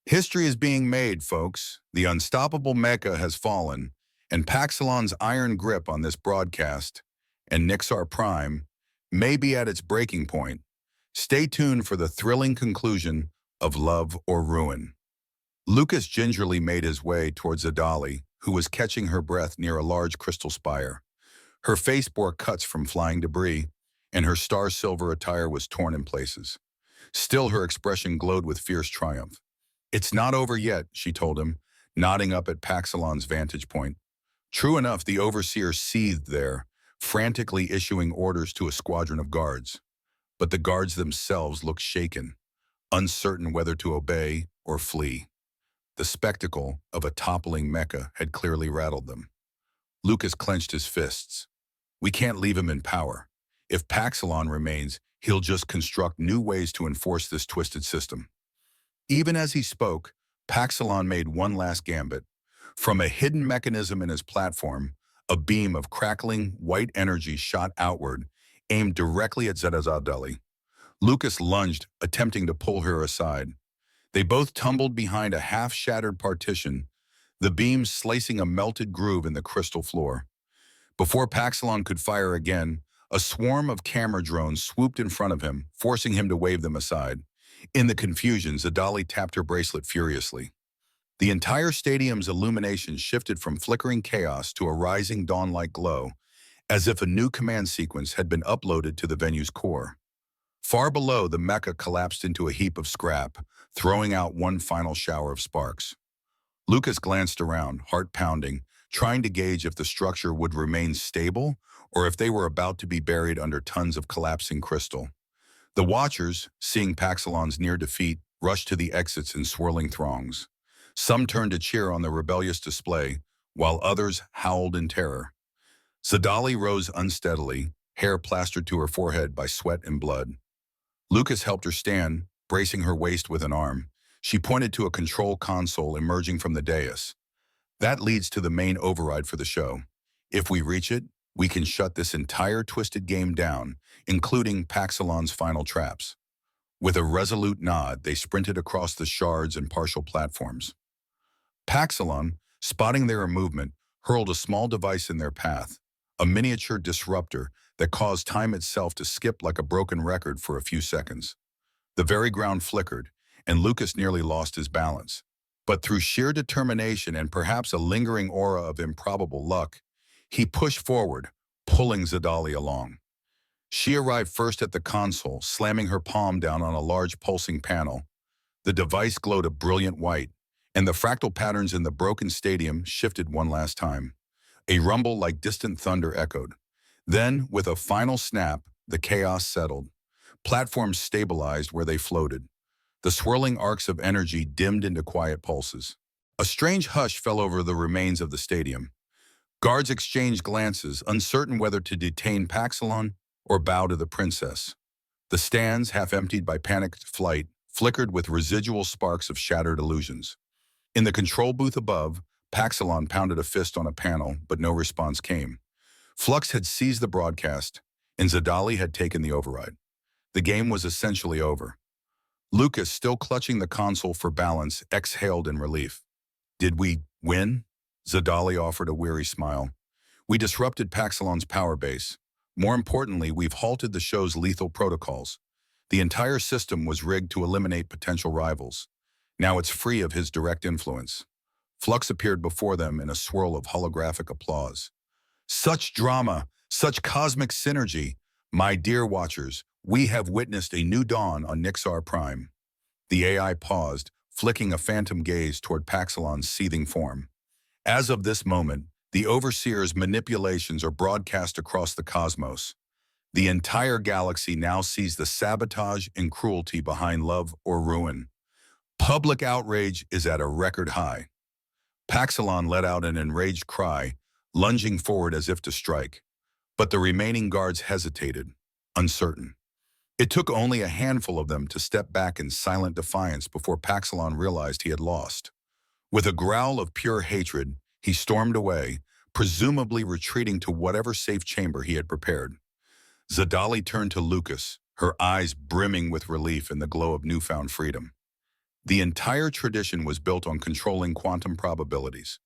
History is being made, folks. The unstoppable mecha has fallen, and Paxilon's iron grip on this broadcast, and Nixar Prime, may be at its breaking point. Stay tuned for the thrilling conclusion of Love or Ruin. Lucas gingerly made his way towards Adali, who was catching her breath near a large crystal spire. Her face bore cuts from flying debris, and her star-silver attire was torn in places. Still, her expression glowed with fierce triumph. "It's not over yet," she told him, nodding up at Paxilon's vantage point. True enough, the overseer seethed there, frantically issuing orders to a squadron of guards. But the guards themselves looked shaken, uncertain whether to obey or flee. The spectacle of a toppling mecha had clearly rattled them. Lucas clenched his fists. "We can't leave him in power. If Paxilon remains, he'll just construct new ways to enforce this twisted system." Even as he spoke, Paxilon made one last gambit. From a hidden mechanism in his platform, a beam of crackling white energy shot outward, aimed directly at Zadali. Lucas lunged, attempting to pull her aside. They both tumbled behind a half-shattered partition, the beam slicing a melted groove in the crystal floor. Before Paxilon could fire again, a swarm of camera drones swooped in front of him, forcing him to wave them aside. In the confusion, Zadali tapped her bracelet furiously. The entire stadium's illumination shifted from flickering chaos to a rising dawn-like glow, as if a new command sequence had been uploaded to the venue's core. Far below, the mecha collapsed into a heap of scrap, throwing out one final shower of sparks. Lucas glanced around, heart pounding, trying to gauge if the structure would remain stable or if they were about to be buried under tons of collapsing crystal. The watchers, seeing Paxilon's near defeat, rushed to the exits in swirling throngs. Some turned to cheer on the rebellious display, while others howled in terror. Zadali rose unsteadily, hair plastered to her forehead by sweat and blood. Lucas helped her stand, bracing her waist with an arm. She pointed to a control console emerging from the dais. "That leads to the main override for the show. If we reach it, we can shut this entire twisted game down, including Paxilon's final traps." With a resolute nod, they sprinted across the shards and partial platforms. Paxilon, spotting their movement, hurled a small device in their path, a miniature disruptor that caused time itself to skip like a broken record for a few seconds. The very ground flickered, and Lucas nearly lost his balance. But through sheer determination and perhaps a lingering aura of improbable luck, he pushed forward, pulling Zadali along. She arrived first at the console, slamming her palm down on a large pulsing panel. The device glowed a brilliant white, and the fractal patterns in the broken stadium shifted one last time. A rumble like distant thunder echoed. Then, with a final snap, the chaos settled. Platforms stabilized where they floated. The swirling arcs of energy dimmed into quiet pulses. A strange hush fell over the remains of the stadium. Guards exchanged glances, uncertain whether to detain Paxilon or bow to the princess. The stands, half emptied by panicked flight, flickered with residual sparks of shattered illusions. In the control booth above, Paxilon pounded a fist on a panel, but no response came. Flux had seized the broadcast, and Zadali had taken the override. The game was essentially over. Lucas, still clutching the console for balance, exhaled in relief. "Did we win?" Zadali offered a weary smile. We disrupted Paxilon's power base. More importantly, we've halted the show's lethal protocols. The entire system was rigged to eliminate potential rivals. Now it's free of his direct influence. Flux appeared before them in a swirl of holographic applause. Such drama, such cosmic synergy. My dear watchers, we have witnessed a new dawn on Nixar Prime. The AI paused, flicking a phantom gaze toward Paxilon's seething form. As of this moment, the Overseer's manipulations are broadcast across the cosmos. The entire galaxy now sees the sabotage and cruelty behind love or ruin. Public outrage is at a record high. Paxilon let out an enraged cry, lunging forward as if to strike. But the remaining guards hesitated, uncertain. It took only a handful of them to step back in silent defiance before Paxilon realized he had lost. With a growl of pure hatred, he stormed away, presumably retreating to whatever safe chamber he had prepared. Zadali turned to Lucas, her eyes brimming with relief in the glow of newfound freedom. The entire tradition was built on controlling quantum probabilities.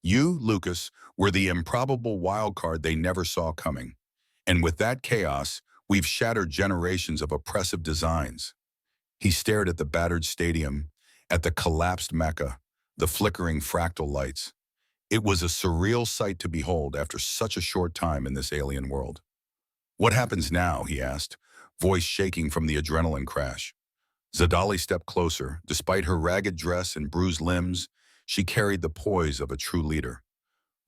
You, Lucas, were the improbable wildcard they never saw coming. And with that chaos, we've shattered generations of oppressive designs. He stared at the battered stadium, at the collapsed Mecca, the flickering fractal lights. It was a surreal sight to behold after such a short time in this alien world. What happens now, he asked, voice shaking from the adrenaline crash. Zadali stepped closer. Despite her ragged dress and bruised limbs, she carried the poise of a true leader.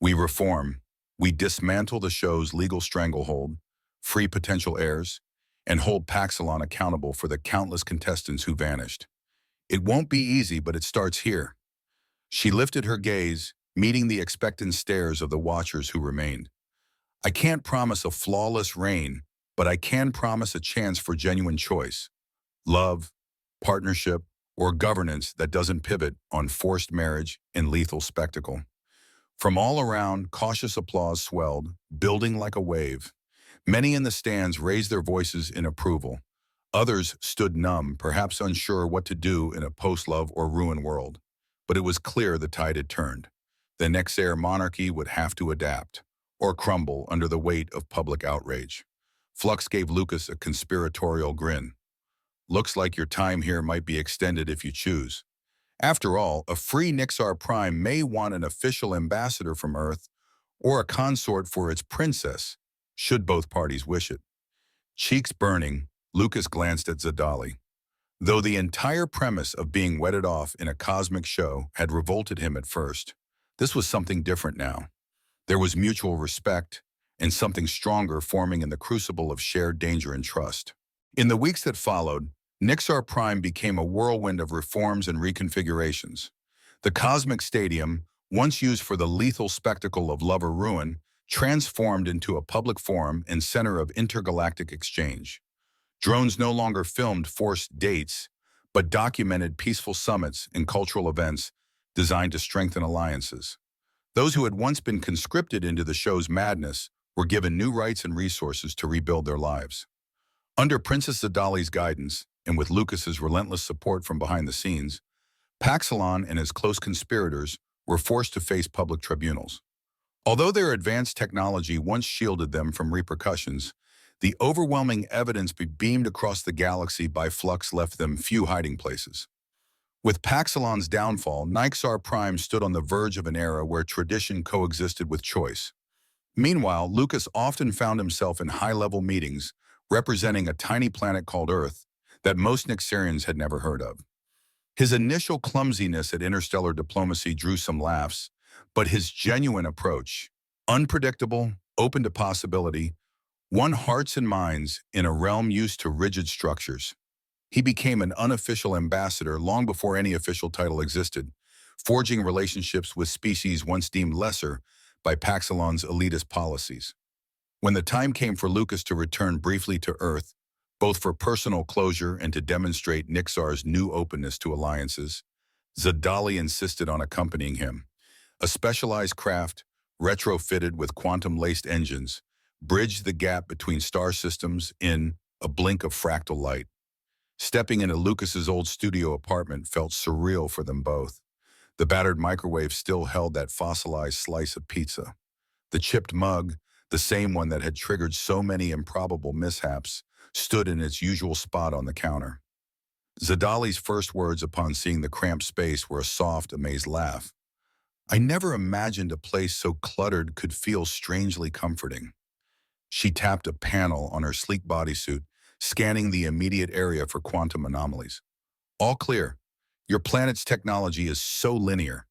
We reform. We dismantle the show's legal stranglehold, free potential heirs, and hold Paxilon accountable for the countless contestants who vanished. It won't be easy, but it starts here. She lifted her gaze, meeting the expectant stares of the watchers who remained. I can't promise a flawless reign, but I can promise a chance for genuine choice. Love, partnership, or governance that doesn't pivot on forced marriage and lethal spectacle. From all around, cautious applause swelled, building like a wave. Many in the stands raised their voices in approval. Others stood numb, perhaps unsure what to do in a post-love or ruin world. But it was clear the tide had turned. The Nexair monarchy would have to adapt, or crumble under the weight of public outrage. Flux gave Lucas a conspiratorial grin. Looks like your time here might be extended if you choose. After all, a free Nixar Prime may want an official ambassador from Earth or a consort for its princess, should both parties wish it. Cheeks burning, Lucas glanced at Zadali. Though the entire premise of being wedded off in a cosmic show had revolted him at first, this was something different now. There was mutual respect and something stronger forming in the crucible of shared danger and trust. In the weeks that followed, Nixar Prime became a whirlwind of reforms and reconfigurations. The Cosmic Stadium, once used for the lethal spectacle of love or ruin, transformed into a public forum and center of intergalactic exchange. Drones no longer filmed forced dates, but documented peaceful summits and cultural events designed to strengthen alliances. Those who had once been conscripted into the show's madness were given new rights and resources to rebuild their lives. Under Princess Zadali's guidance, and with Lucas's relentless support from behind the scenes, Paxilon and his close conspirators were forced to face public tribunals. Although their advanced technology once shielded them from repercussions, the overwhelming evidence beamed across the galaxy by Flux left them few hiding places. With Paxilon's downfall, Nixar Prime stood on the verge of an era where tradition coexisted with choice. Meanwhile, Lucas often found himself in high-level meetings representing a tiny planet called Earth that most Nixarians had never heard of. His initial clumsiness at interstellar diplomacy drew some laughs, but his genuine approach, unpredictable, open to possibility, won hearts and minds in a realm used to rigid structures. He became an unofficial ambassador long before any official title existed, forging relationships with species once deemed lesser by Paxilon's elitist policies. When the time came for Lucas to return briefly to Earth, both for personal closure and to demonstrate Nixar's new openness to alliances, Zadali insisted on accompanying him. A specialized craft, retrofitted with quantum-laced engines, bridged the gap between star systems in a blink of fractal light. Stepping into Lucas's old studio apartment felt surreal for them both. The battered microwave still held that fossilized slice of pizza. The chipped mug, the same one that had triggered so many improbable mishaps, stood in its usual spot on the counter. Zadali's first words upon seeing the cramped space were a soft, amazed laugh. I never imagined a place so cluttered could feel strangely comforting. She tapped a panel on her sleek bodysuit, scanning the immediate area for quantum anomalies. All clear. Your planet's technology is so linear.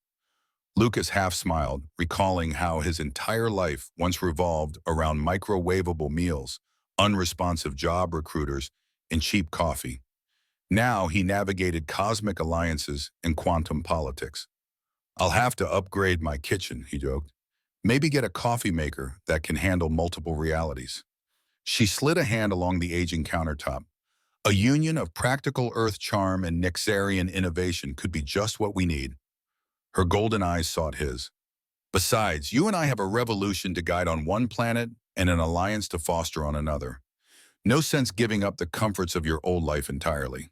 Lucas half smiled, recalling how his entire life once revolved around microwavable meals, unresponsive job recruiters, and cheap coffee. Now he navigated cosmic alliances and quantum politics. I'll have to upgrade my kitchen, he joked. Maybe get a coffee maker that can handle multiple realities. She slid a hand along the aging countertop. A union of practical earth charm and Nixarian innovation could be just what we need. Her golden eyes sought his. Besides, you and I have a revolution to guide on one planet and an alliance to foster on another. No sense giving up the comforts of your old life entirely.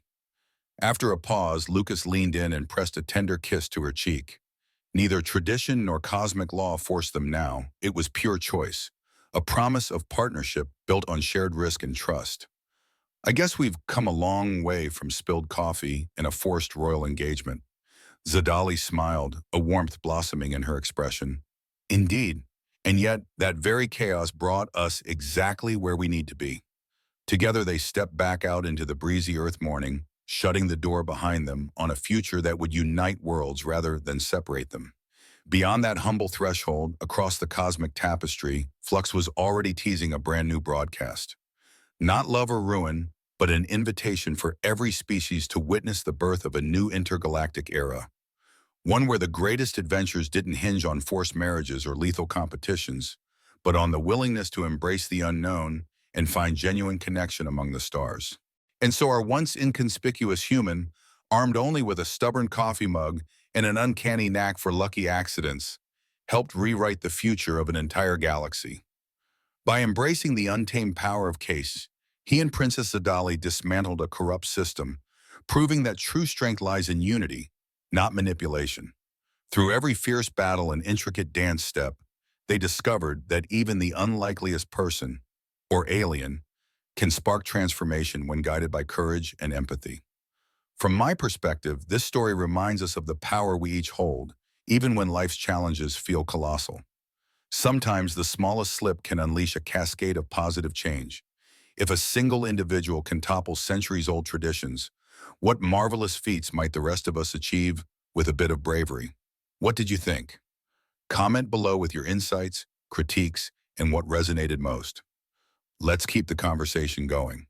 After a pause, Lucas leaned in and pressed a tender kiss to her cheek. Neither tradition nor cosmic law forced them now. It was pure choice, a promise of partnership built on shared risk and trust. I guess we've come a long way from spilled coffee and a forced royal engagement. Zadali smiled, a warmth blossoming in her expression. Indeed, and yet that very chaos brought us exactly where we need to be. Together they stepped back out into the breezy earth morning, shutting the door behind them on a future that would unite worlds rather than separate them. Beyond that humble threshold, across the cosmic tapestry, Flux was already teasing a brand new broadcast. Not love or ruin, but an invitation for every species to witness the birth of a new intergalactic era. One where the greatest adventures didn't hinge on forced marriages or lethal competitions, but on the willingness to embrace the unknown and find genuine connection among the stars. And so our once inconspicuous human, armed only with a stubborn coffee mug and an uncanny knack for lucky accidents, helped rewrite the future of an entire galaxy. By embracing the untamed power of Case, he and Princess Zadali dismantled a corrupt system, proving that true strength lies in unity, not manipulation. Through every fierce battle and intricate dance step, they discovered that even the unlikeliest person, or alien, can spark transformation when guided by courage and empathy. From my perspective, this story reminds us of the power we each hold, even when life's challenges feel colossal. Sometimes the smallest slip can unleash a cascade of positive change. If a single individual can topple centuries-old traditions, what marvelous feats might the rest of us achieve with a bit of bravery? What did you think? Comment below with your insights, critiques, and what resonated most. Let's keep the conversation going.